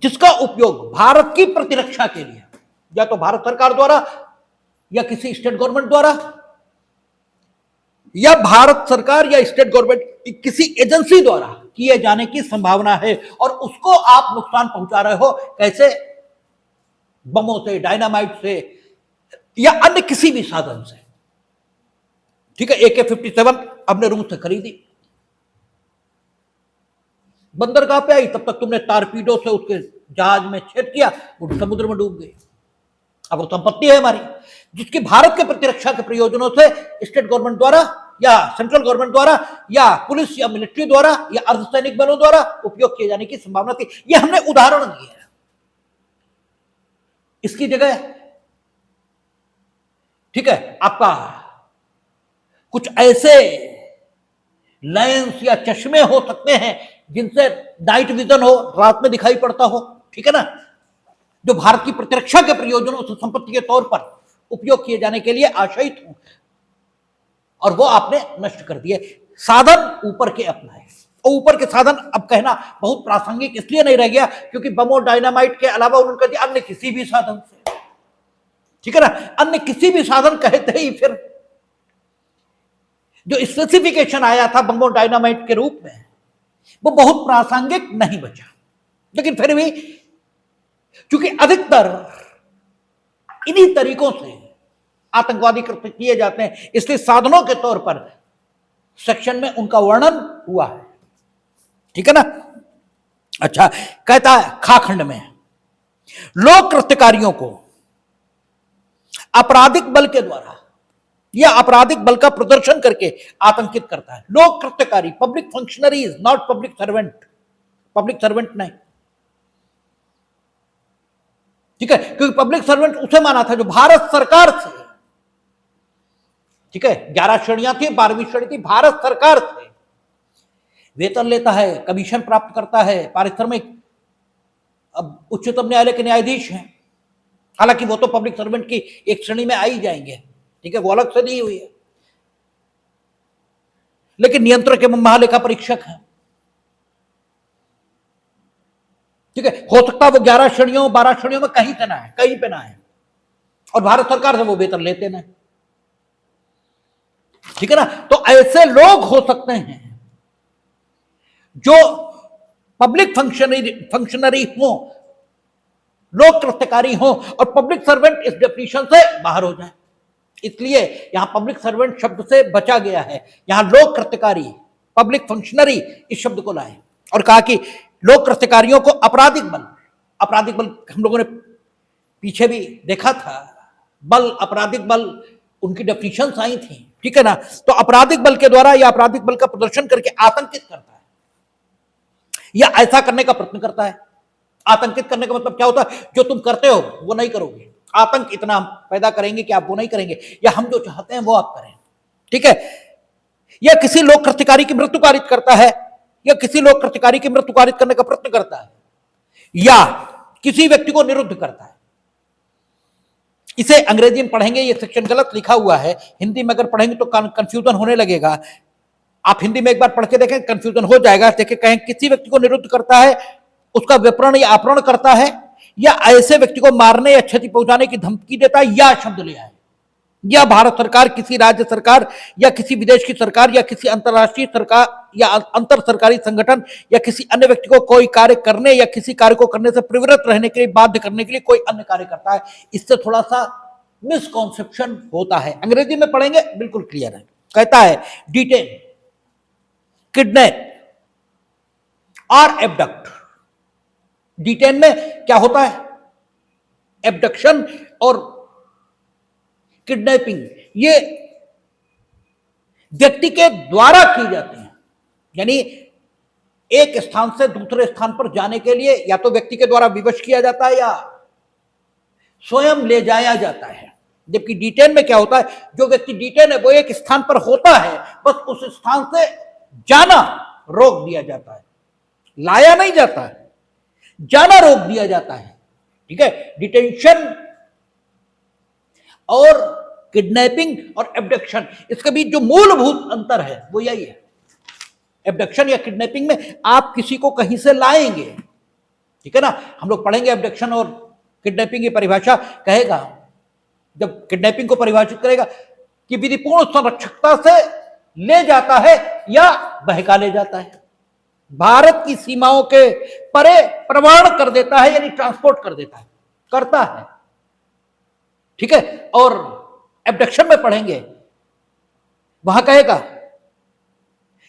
जिसका उपयोग भारत की प्रतिरक्षा के लिए या तो भारत सरकार द्वारा या किसी स्टेट गवर्नमेंट द्वारा या भारत सरकार या स्टेट गवर्नमेंट किसी एजेंसी द्वारा किए जाने की संभावना है, और उसको आप नुकसान पहुंचा रहे हो, कैसे, बमों से, डायनामाइट से या अन्य किसी भी साधन से, ठीक है, AK-57 हमने रूस से खरीदी, बंदरगाह पे आई, तब तक तुमने टारपीडो से उसके जहाज में छेद किया, वो समुद्र में डूब गई। अब वो संपत्ति है हमारी, जिसकी भारत के प्रतिरक्षा के प्रयोजनों से स्टेट गवर्नमेंट द्वारा या सेंट्रल गवर्नमेंट द्वारा या पुलिस या मिलिट्री द्वारा या अर्धसैनिक बलों द्वारा उपयोग किए जाने की संभावना थी। ये हमने उदाहरण दिए हैं। इसकी जगह, ठीक है, आपका कुछ ऐसे लेंस या चश्मे हो सकते हैं जिनसे नाइट विजन हो, रात में दिखाई पड़ता हो, ठीक है ना, जो भारत की प्रतिरक्षा के प्रयोजनों से संपत्ति के तौर पर उपयोग किए जाने के लिए आशयित हो, और वो आपने नष्ट कर दिए। साधन ऊपर के अपनाए, और ऊपर के साधन अब कहना बहुत प्रासंगिक इसलिए नहीं रह गया क्योंकि बम और डायनामाइट के अलावा उन्होंने कहा अन्य किसी भी साधन से, ठीक है ना, अन्य किसी भी साधन कहते ही फिर जो स्पेसिफिकेशन आया था बम और डायनामाइट के रूप में वो बहुत प्रासंगिक नहीं बचा। लेकिन फिर भी क्योंकि अधिकतर इन्हीं तरीकों से आतंकवादी कृत्य किए जाते हैं, इसलिए साधनों के तौर पर सेक्शन में उनका वर्णन हुआ है, ठीक है ना। अच्छा, कहता है खाखंड में लोक कृत्यकारियों को आपराधिक बल के द्वारा या आपराधिक बल का प्रदर्शन करके आतंकित करता है। लोक कृत्यकारी, public functionaries, not public servant, public servant नहीं, ठीक है, क्योंकि पब्लिक सर्वेंट उसे माना था जो भारत सरकार से, ठीक है, 11 श्रेणियां थी, 12वीं श्रेणी थी, भारत सरकार से वेतन लेता है, कमीशन प्राप्त करता है, पारिश्रमिक। अब उच्चतम न्यायालय के न्यायाधीश हैं, हालांकि वो तो पब्लिक सर्वेंट की एक श्रेणी में आ ही जाएंगे, ठीक है, वो अलग से दी हुई है, लेकिन नियंत्रक एवं महालेखा परीक्षक है, ठीक है, हो सकता है वो 11 श्रेणियों 12 श्रेणियों में कहीं पे ना है, कहीं पे ना है, और भारत सरकार से वो वेतन लेते ना, ठीक है ना। तो ऐसे लोग हो सकते हैं जो पब्लिक फंक्शनरी हो, लोक कृत्यकारी हो, और पब्लिक सर्वेंट इस डेफिनेशन से बाहर हो जाए। इसलिए यहां पब्लिक सर्वेंट शब्द से बचा गया है, यहां लोक कृत्यकारी, पब्लिक फंक्शनरी इस शब्द को लाए और कहा कि लोक कृत्यकारियों को आपराधिक बल, आपराधिक बल हम लोगों ने पीछे भी देखा था, बल, आपराधिक बल, उनकी डेफिनेशंस आई थी, ठीक है ना। तो आपराधिक बल के द्वारा या आपराधिक बल का प्रदर्शन करके आतंकित करता है या ऐसा करने का प्रयत्न करता है। आतंकित करने का मतलब क्या होता है, जो तुम करते हो वो नहीं करोगे, आतंक इतना पैदा करेंगे कि आप वो नहीं करेंगे, या हम जो चाहते हैं वो आप करें, ठीक है। या किसी लोक कृत्यकारी की मृत्यु कारित करता है, या किसी लोक कृत्यकारी की मृत्यु कारित करने का प्रयत्न करता है, या किसी व्यक्ति को निरुद्ध करता है। इसे अंग्रेजी में पढ़ेंगे, ये सेक्शन गलत लिखा हुआ है, हिंदी में अगर पढ़ेंगे तो कंफ्यूजन होने लगेगा। आप हिंदी में एक बार पढ़ के देखें, कंफ्यूजन हो जाएगा। देखिए, कहें किसी व्यक्ति को निरुद्ध करता है, उसका विपरण या अपहरण करता है, या ऐसे व्यक्ति को मारने या क्षति पहुंचाने की धमकी देता है, या शब्द ले आए, या भारत सरकार, किसी राज्य सरकार या किसी विदेश की सरकार या किसी अंतरराष्ट्रीय सरकार या अंतर सरकारी संगठन या किसी अन्य व्यक्ति को कोई कार्य करने या किसी कार्य को करने से प्रवृत्त रहने के लिए बाध्य करने के लिए कोई अन्य कार्य करता है। इससे थोड़ा सा मिसकॉन्सेप्शन होता है, अंग्रेजी में पढ़ेंगे बिल्कुल क्लियर है। कहता है डिटेन, किडनैप और एबडक्ट। डिटेन में क्या होता है, एबडक्शन और किडनैपिंग, ये व्यक्ति के द्वारा की जाती है, यानी एक स्थान से दूसरे स्थान पर जाने के लिए या तो व्यक्ति के द्वारा विवश किया जाता है या स्वयं ले जाया जाता है। जबकि डिटेन में क्या होता है, जो व्यक्ति डिटेन है वो एक स्थान पर होता है, बस उस स्थान से जाना रोक दिया जाता है, लाया नहीं जाता है, जाना रोक दिया जाता है, ठीक है। डिटेंशन और किडनैपिंग और एब्डक्शन, इसके बीच जो मूलभूत अंतर है वो यही है। एब्डक्शन या किडनैपिंग में आप किसी को कहीं से लाएंगे, ठीक है ना। हम लोग पढ़ेंगे एब्डक्शन और किडनैपिंग की परिभाषा, कहेगा जब किडनैपिंग को परिभाषित करेगा कि विधिपूर्ण संरक्षकता से ले जाता है या बहका ले जाता है, भारत की सीमाओं के परे प्रवाण कर देता है, यानी ट्रांसपोर्ट कर देता है, करता है, ठीक है। और एब्डक्शन में पढ़ेंगे वहां कहेगा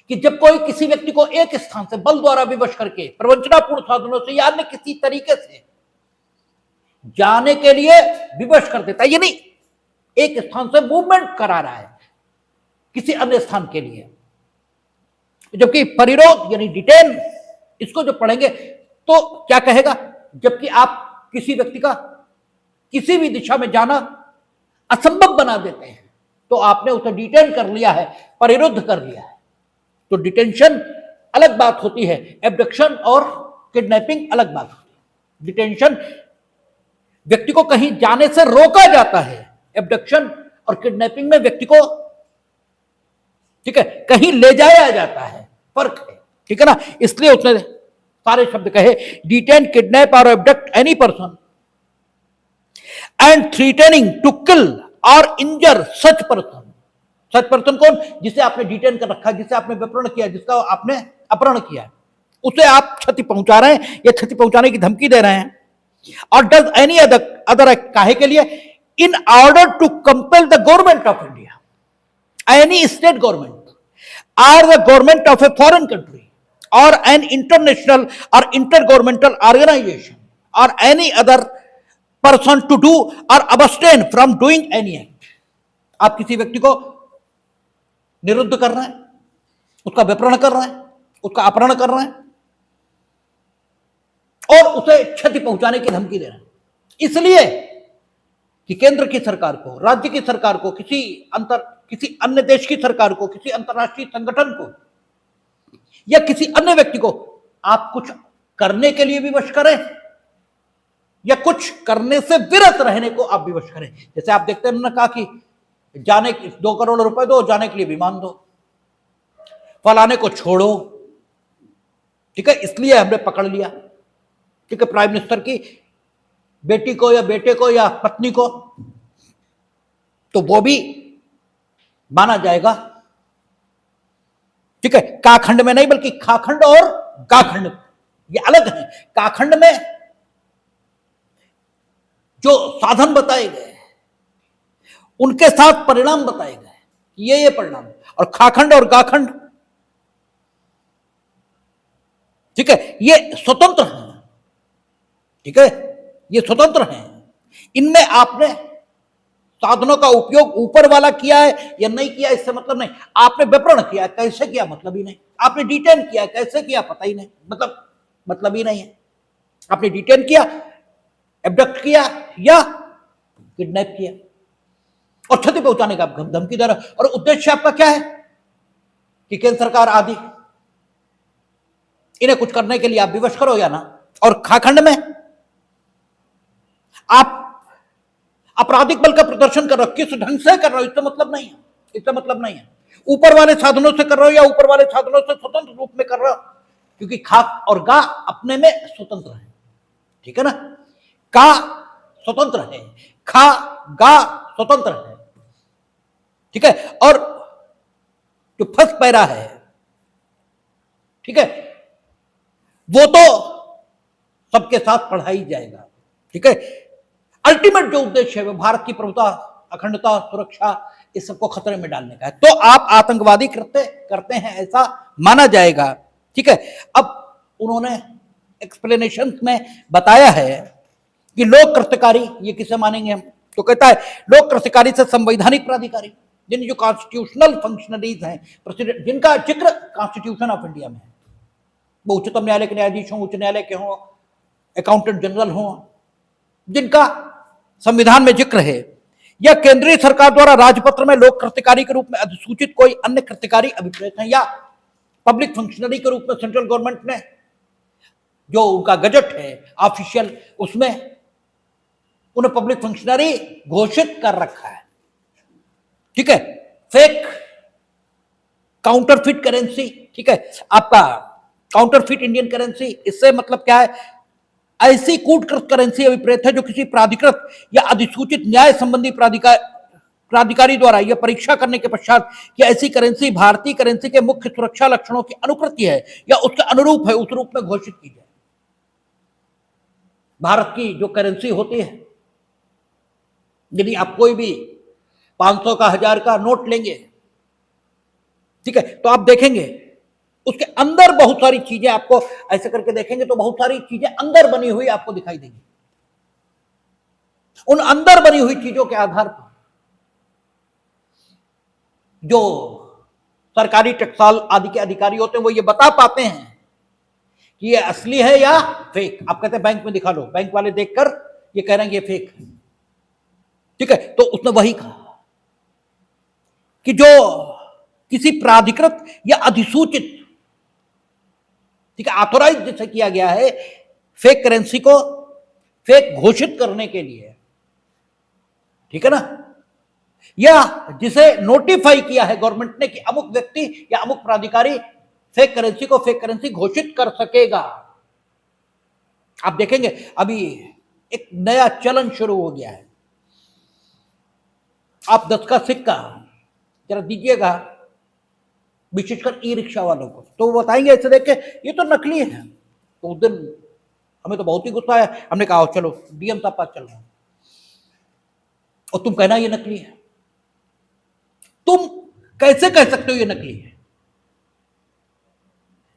कि जब कोई किसी व्यक्ति को एक स्थान से बल द्वारा विवश करके प्रवंचनापूर्ण साधनों से या अन्य किसी तरीके से जाने के लिए विवश कर देता है, यानी एक स्थान से मूवमेंट करा रहा है किसी अन्य स्थान के लिए, जबकि परिरोध यानी डिटेन, इसको जो पढ़ेंगे तो क्या कहेगा, जबकि आप किसी व्यक्ति का किसी भी दिशा में जाना असंभव बना देते हैं तो आपने उसे डिटेन कर लिया है, परिरुद्ध कर लिया है। तो डिटेंशन अलग बात होती है, एब्डक्शन और किडनैपिंग अलग बात होती है। डिटेंशन व्यक्ति को कहीं जाने से रोका जाता है, एब्डक्शन और किडनैपिंग में व्यक्ति को, ठीक है, कहीं ले जाया जाता है, फर्क है, ठीक है ना। इसलिए उसने सारे शब्द कहे, detain, kidnap or abduct any person and threatening to kill or injure such person. Such person कौन, जिसे आपने डिटेन कर रखा, जिसे आपने विपरण किया, जिसका आपने अपहरण किया, उसे आप क्षति पहुंचा रहे हैं या क्षति पहुंचाने की धमकी दे रहे हैं। और डज एनी अदर एक्ट, काहे के लिए, in order to compel the government of India, any state government or the government of a foreign country or an international or intergovernmental organization or any other person to do or abstain from doing any act। आप किसी व्यक्ति को निरुद्ध कर रहे हैं, उसका विपरण कर रहे हैं, उसका अपहरण कर रहे हैं और उसे क्षति पहुंचाने की धमकी दे रहे हैं, इसलिए कि केंद्र की सरकार को, राज्य की सरकार को, किसी अन्य देश की सरकार को, किसी अंतरराष्ट्रीय संगठन को या किसी अन्य व्यक्ति को आप कुछ करने के लिए विवश करें या कुछ करने से विरत रहने को आप विवश करें। जैसे आप देखते हैं, उन्होंने कहा कि जाने 2 करोड़ रुपए दो, जाने के लिए विमान दो, फलाने को छोड़ो, ठीक है, इसलिए हमने पकड़ लिया, ठीक है, प्राइम मिनिस्टर की बेटी को या बेटे को या पत्नी को, तो वो भी माना जाएगा, ठीक है। काखंड में नहीं बल्कि खाखंड और गाखंड ये अलग है। काखंड में जो साधन बताए गए उनके साथ परिणाम बताए गए, ये परिणाम, और खाखंड और गाखंड, ठीक है, ये स्वतंत्र हैं, ठीक है, ये स्वतंत्र हैं। इनमें आपने साधनों का उपयोग ऊपर वाला किया है या नहीं किया इससे मतलब नहीं, आपने विपरण किया, कैसे किया मतलब ही नहीं, आपने डिटेन किया, कैसे किया पता ही नहीं, मतलब ही नहीं है। आपने डिटेन किया, एब्डक्ट किया या किडनैप किया और क्षति पहुंचाने का धमकी दे रहा, और उद्देश्य आपका क्या है कि केंद्र सरकार आदि इन्हें कुछ करने के लिए आप विवश करो या ना। और खाखंड में आप आपराधिक बल का प्रदर्शन कर रहे हो, किस ढंग से कर रहे हो इसका मतलब नहीं है, इसका मतलब नहीं है ऊपर वाले साधनों से कर रहे हो या ऊपर वाले साधनों से स्वतंत्र रूप में कर रहे हो, क्योंकि खा और गा अपने में स्वतंत्र है, ठीक है ना। का स्वतंत्र है, खा गा स्वतंत्र है, ठीक है, और जो फंस पैरा है, ठीक है, वो तो सबके साथ पढ़ाई जाएगा, ठीक है। अल्टीमेट जो उद्देश्य है वो भारत की प्रभुता, अखंडता, सुरक्षा, इस सबको खतरे में डालने का है। तो आप आतंकवादी करते हैं ऐसा माना जाएगा, ठीक है। अब उन्होंने एक्सप्लेनेशन में बताया है कि लोक कृत्यकारी ये किसे मानेंगे हम, तो कहता है लोक कृत्यकारी से संवैधानिक प्राधिकारी, जिन जो कॉन्स्टिट्यूशनल फंक्शनरीज हैं, जिनका जिक्र कॉन्स्टिट्यूशन ऑफ इंडिया में है, वो उच्चतम न्यायालय के न्यायाधीश हों, उच्च न्यायालय के हों, अकाउंटेंट जनरल हों, जिनका संविधान में जिक्र है, या केंद्रीय सरकार द्वारा राजपत्र में लोक कृत्यकारी के रूप में अधिसूचित कोई अन्य कृत्यकारी अभिप्रेत हैं, या पब्लिक फंक्शनरी के रूप में सेंट्रल गवर्नमेंट ने जो उनका गजट है ऑफिशियल, उसमें उन्हें पब्लिक फंक्शनरी घोषित कर रखा है, ठीक है। फेक काउंटरफिट करेंसी, ठीक है, आपका काउंटरफिट इंडियन करेंसी, इससे मतलब क्या है, ऐसी कूटकृत करेंसी अभिप्रेत है जो किसी प्राधिकृत या अधिसूचित न्याय संबंधी प्राधिकारी द्वारा यह परीक्षा करने के पश्चात कि ऐसी करेंसी भारतीय करेंसी के मुख्य सुरक्षा लक्षणों की अनुकृति है या उसके अनुरूप है, उस रूप में घोषित की जाए। भारत की जो करेंसी होती है, यदि आप कोई भी 500 का 1000 का नोट लेंगे ठीक है, तो आप देखेंगे उसके अंदर बहुत सारी चीजें, आपको ऐसे करके देखेंगे तो बहुत सारी चीजें अंदर बनी हुई आपको दिखाई देंगी। उन अंदर बनी हुई चीजों के आधार पर जो सरकारी टकसाल आदि के अधिकारी होते हैं वो ये बता पाते हैं कि ये असली है या फेक। आप कहते हैं बैंक में दिखा लो, बैंक वाले देखकर ये कह रहे हैं ये फेक है। ठीक है, तो उसने वही कहा कि जो किसी प्राधिकृत या अधिसूचित, ठीक है, ऑथोराइज जिसे किया गया है फेक करेंसी को फेक घोषित करने के लिए, ठीक है ना, या जिसे नोटिफाई किया है गवर्नमेंट ने कि अमुक व्यक्ति या अमुक प्राधिकारी फेक करेंसी को फेक करेंसी घोषित कर सकेगा। आप देखेंगे अभी एक नया चलन शुरू हो गया है। आप 10 का सिक्का जरा दीजिएगा विशेषकर ई रिक्शा वालों को, तो वो बताएंगे ऐसे देख के ये तो नकली है। तो उस दिन हमें तो बहुत ही गुस्सा आया, हमने कहा चलो डीएम साहब पास चल रहा हूं और तुम कहना ये नकली है। तुम कैसे कह सकते हो ये नकली है?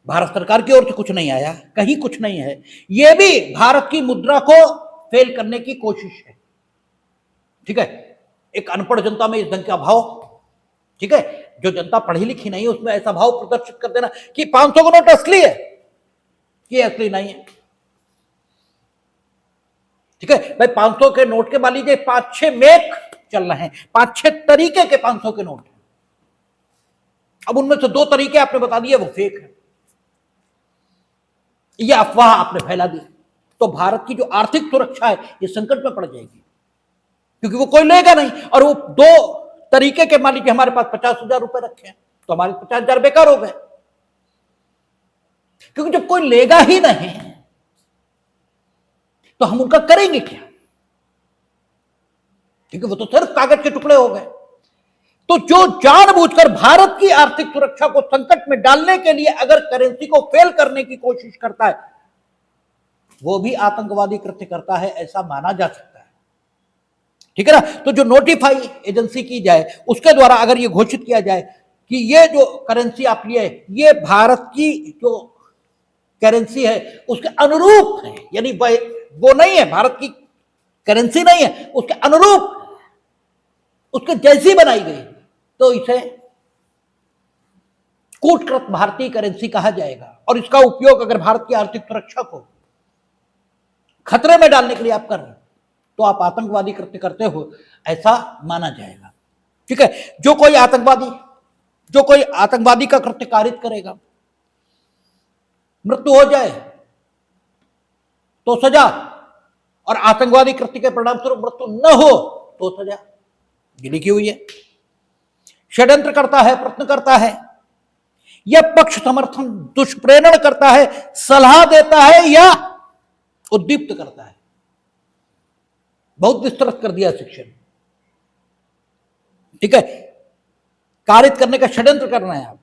भारत सरकार की ओर से कुछ नहीं आया, कहीं कुछ नहीं है। यह भी भारत की मुद्रा को फेल करने की कोशिश है। ठीक है, एक अनपढ़ जनता में इस ढंग का भाव, ठीक है, जो जनता पढ़ी लिखी नहीं है उसमें ऐसा भाव प्रदर्शित कर देना कि 500 का नोट असली है, कि असली नहीं है। ठीक है भाई, 500 के नोट के मान लीजिए 5-6 मेक चल रहे हैं, 5-6 तरीके के 500 के नोट। अब उनमें से 2 तरीके आपने बता दिए वो फेक है, यह अफवाह आपने फैला दी, तो भारत की जो आर्थिक सुरक्षा है ये संकट में पड़ जाएगी, क्योंकि वो कोई लेगा नहीं। और वो 2 तरीके के मान लीजिए हमारे पास 50,000 रुपए रखे हैं तो हमारे 50,000 बेकार हो गए, क्योंकि जब कोई लेगा ही नहीं तो हम उनका करेंगे क्या? ठीक है, वो तो सिर्फ कागज के टुकड़े हो गए। तो जो जानबूझकर भारत की आर्थिक सुरक्षा को संकट में डालने के लिए अगर करेंसी को फेल करने की कोशिश करता है वो भी आतंकवादी कृत्य करता है, ऐसा माना जा सकता है। ठीक है ना, तो जो नोटिफाई एजेंसी की जाए उसके द्वारा अगर ये घोषित किया जाए कि ये जो करेंसी आप लिए ये भारत की जो करेंसी है उसके अनुरूप है, यानी वो नहीं है भारत की करेंसी नहीं है, उसके अनुरूप उसके जैसी बनाई गई, तो इसे कूटकृत भारतीय करेंसी कहा जाएगा। और इसका उपयोग अगर भारत की आर्थिक सुरक्षा को खतरे में डालने के लिए आप कर रहे हैं तो आप आतंकवादी कृत्य करते हो, ऐसा माना जाएगा। ठीक है, जो कोई आतंकवादी का कृत्य कारित करेगा, मृत्यु हो जाए तो सजा, और आतंकवादी कृत्य के परिणाम स्वरूप मृत्यु न हो तो सजा, ये लिखी हुई है। षड्यंत्र करता है, प्रयत्न करता है, या पक्ष समर्थन दुष्प्रेरण करता है, सलाह देता है या उद्दीप्त करता है। बहुत विस्तृत कर दिया शिक्षण। ठीक है, कारित करने का षड्यंत्र कर रहे हैं आप,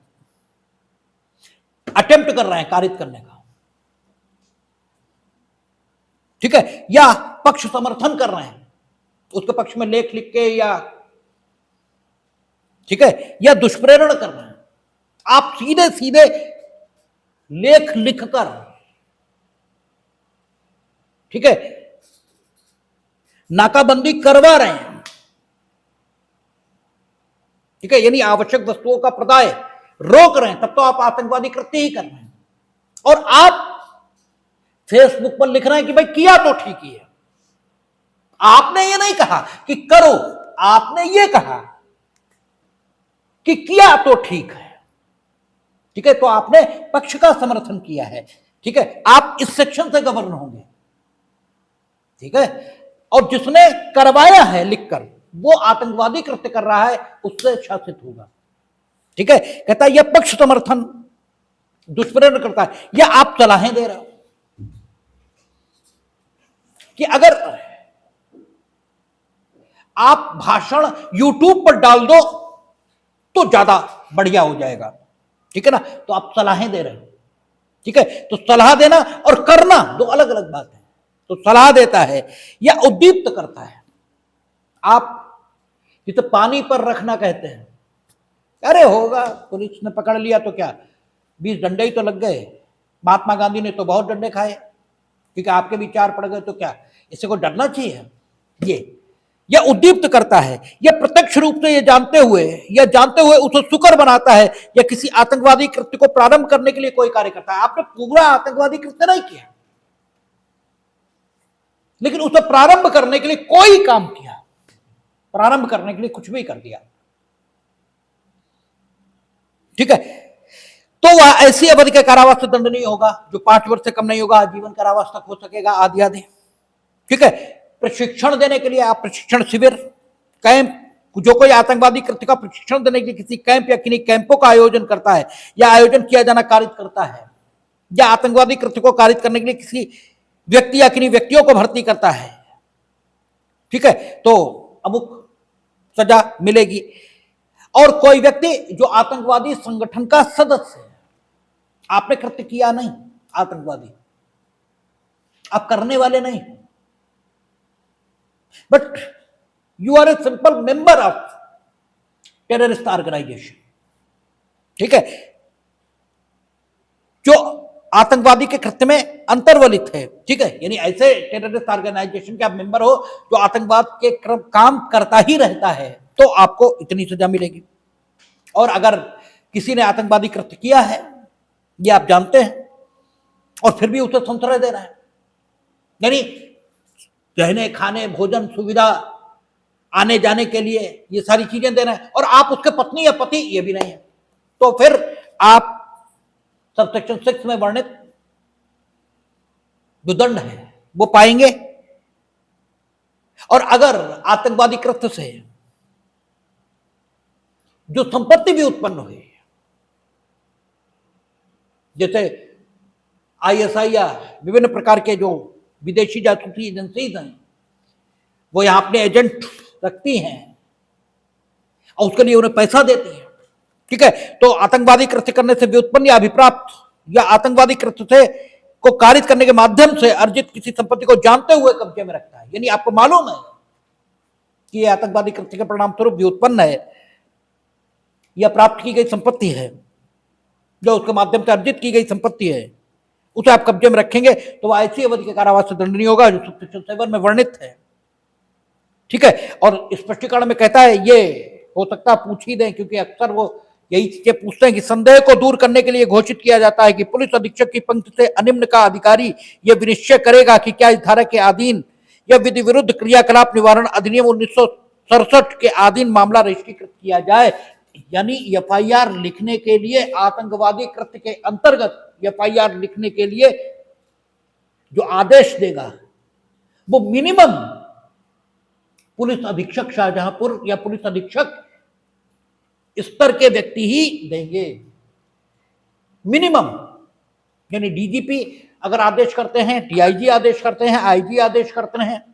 अटेम्प्ट कर रहे हैं कारित करने का, ठीक है, या पक्ष समर्थन कर रहे हैं, उसके पक्ष में लेख लिख के, या ठीक है, या दुष्प्रेरण कर रहे हैं। आप सीधे सीधे लेख लिखकर, ठीक है, नाकाबंदी करवा रहे हैं। ठीक है, यानी आवश्यक वस्तुओं का प्रदाय रोक रहे हैं, तब तो आप आतंकवादी कृत्य ही कर रहे हैं। और आप फेसबुक पर लिख रहे हैं कि भाई किया तो ठीक ही है। आपने ये नहीं कहा कि करो, आपने ये कहा कि किया तो ठीक है। ठीक है, तो आपने पक्ष का समर्थन किया है। ठीक है, आप इस सेक्शन से गवर्न होंगे। ठीक है, और जिसने करवाया है लिखकर वो आतंकवादी कृत्य कर रहा है, उससे शासित होगा। ठीक है, कहता है यह पक्ष समर्थन दुष्प्रेरण करता है, या आप सलाहें दे रहे हो कि अगर आप भाषण यूट्यूब पर डाल दो तो ज्यादा बढ़िया हो जाएगा। ठीक है ना, तो आप सलाहें दे रहे हो। ठीक है, तो सलाह देना और करना 2 अलग अलग बात है। तो सलाह देता है या उद्दीप्त करता है। आप जिसे पानी पर रखना कहते हैं, अरे होगा, पुलिस ने पकड़ लिया तो क्या, 20 डंडे ही तो लग गए। महात्मा गांधी ने तो बहुत डंडे खाए, क्योंकि आपके विचार पड़ गए तो क्या, इससे को डरना चाहिए। यह उद्दीप्त करता है, यह प्रत्यक्ष रूप से यह जानते हुए उसे सुकर बनाता है, या किसी आतंकवादी कृत्य को प्रारंभ करने के लिए कोई कार्य करता है। आपने पूरा आतंकवादी कृत्य नहीं किया, लेकिन उसे प्रारंभ करने के लिए कोई काम किया, प्रारंभ करने के लिए कुछ भी कर दिया, ठीक है, तो वह ऐसी अवधि के कारावास से दंडनीय होगा जो 5 वर्ष से कम नहीं होगा, आजीवन कारावास तक हो सकेगा, आदि आदि, ठीक है। प्रशिक्षण देने के लिए आप प्रशिक्षण शिविर, कैंप, जो कोई आतंकवादी कृत्य का प्रशिक्षण देने के लिए किसी कैंप या किन्हीं कैंपों का आयोजन करता है या आयोजन किया जाना कारित करता है, या आतंकवादी कृत्य को कारित करने के लिए किसी व्यक्ति या किन्हीं व्यक्तियों को भर्ती करता है, ठीक है, तो अमुक सजा मिलेगी। और कोई व्यक्ति जो आतंकवादी संगठन का सदस्य है, आपने कृत्य किया नहीं आतंकवादी, आप करने वाले नहीं, but you are a simple member of terrorist organisation, ठीक है, जो आतंकवादी के कृत्य में अंतर्वलित है, ठीक है, यानी ऐसे टेररिस्ट ऑर्गेनाइजेशन के आप मेंबर हो जो आतंकवाद के काम करता ही रहता है, तो आपको इतनी सजा मिलेगी। और अगर किसी ने आतंकवादी कृत्य किया है, ये आप जानते हैं, और फिर भी उसे संतरे दे रहा है, यानी रहने खाने भोजन सुविधा आने जाने के लिए ये सारी चीजें दे रहे हैं, और आप उसके पत्नी या पति ये भी नहीं है, तो फिर आप सबसेक्शन 6 में वर्णित जो दंड है वो पाएंगे। और अगर आतंकवादी कृत्य से जो संपत्ति भी उत्पन्न हुई, जैसे आईएसआई या विभिन्न प्रकार के जो विदेशी जासूसी एजेंसीज हैं, वो यहां अपने एजेंट रखती हैं और उसके लिए उन्हें पैसा देती हैं, ठीक है, तो आतंकवादी कृत्य करने से व्युत्पन्न या अभिप्राप्त या आतंकवादी कृत्य से को कारित करने के माध्यम से अर्जित किसी संपत्ति को जानते हुए कब्जे में रखता है, यानी आपको मालूम है कि यह आतंकवादी कृत्य के परिणाम स्वरूप व्युत्पन्न है या प्राप्त की गई संपत्ति है, जो उसके माध्यम से अर्जित की गई संपत्ति है, उसे आप कब्जे में रखेंगे, तो वह ऐसी अवधि के कारावास से दंडनीय होगा जो सेक्शन 7 में वर्णित है, ठीक है। और स्पष्टीकरण में कहता है, ये हो सकता है पूछ ही दें, क्योंकि अक्सर वो यही चीजें पूछते हैं कि संदेह को दूर करने के लिए घोषित किया जाता है कि पुलिस अधीक्षक की पंक्ति से अनिम्न का अधिकारी यह विनिश्चय करेगा कि क्या इस धारा के अधीन या विधि विरुद्ध क्रियाकलाप निवारण अधिनियम 1967 के अधीन मामला रजिस्ट्रीकृत किया जाए, यानी एफआईआर लिखने के लिए आतंकवादी कृत्य के अंतर्गत एफआईआर लिखने के लिए जो आदेश देगा वो मिनिमम पुलिस अधीक्षक शाहजहांपुर या पुलिस अधीक्षक स्तर के व्यक्ति ही देंगे, मिनिमम, यानी डीजीपी अगर आदेश करते हैं, डीआईजी आदेश करते हैं, आईजी आदेश करते हैं,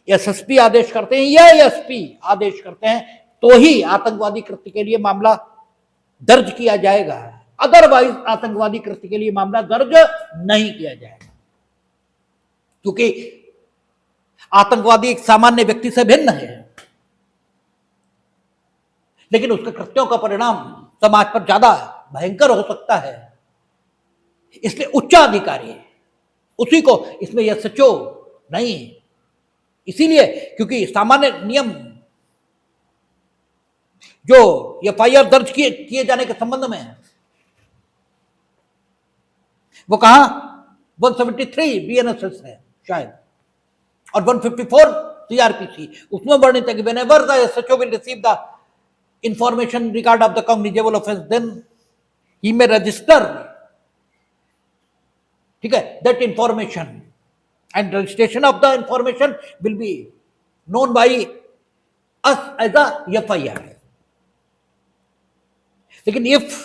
एसएसपी आदेश करते हैं या एसपी आदेश करते हैं, तो ही आतंकवादी कृत्य के लिए मामला दर्ज किया जाएगा, अदरवाइज आतंकवादी कृत्य के लिए मामला दर्ज नहीं किया जाएगा, क्योंकि आतंकवादी एक सामान्य व्यक्ति से भिन्न है, लेकिन उसके कृत्यों का परिणाम समाज पर ज्यादा भयंकर हो सकता है, इसलिए उच्चाधिकारी उसी को इसमें एसएचओ नहीं, इसीलिए क्योंकि सामान्य नियम जो एफआईआर दर्ज किए जाने के संबंध में है, वो कहां 173 बीएनएसएस है शायद, और 154 सीआरपीसी, उसमें वर्णित है कि whenever the SHO will receive the information regard of the cognizable offense, then he may register, ठीक है, that information, and registration of the information will be known by us as a FIR. लेकिन if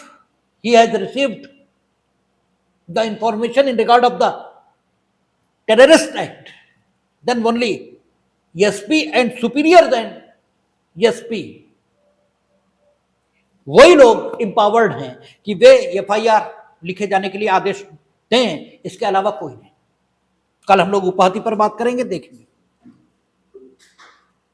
he has received the information in regard of the terrorist act, then only SP and superior than SP वही लोग empowered हैं कि वे FIR लिखे जाने के लिए आदेश दें, इसके अलावा कोई नहीं। कल हम लोग उपाधि पर बात करेंगे, देखेंगे।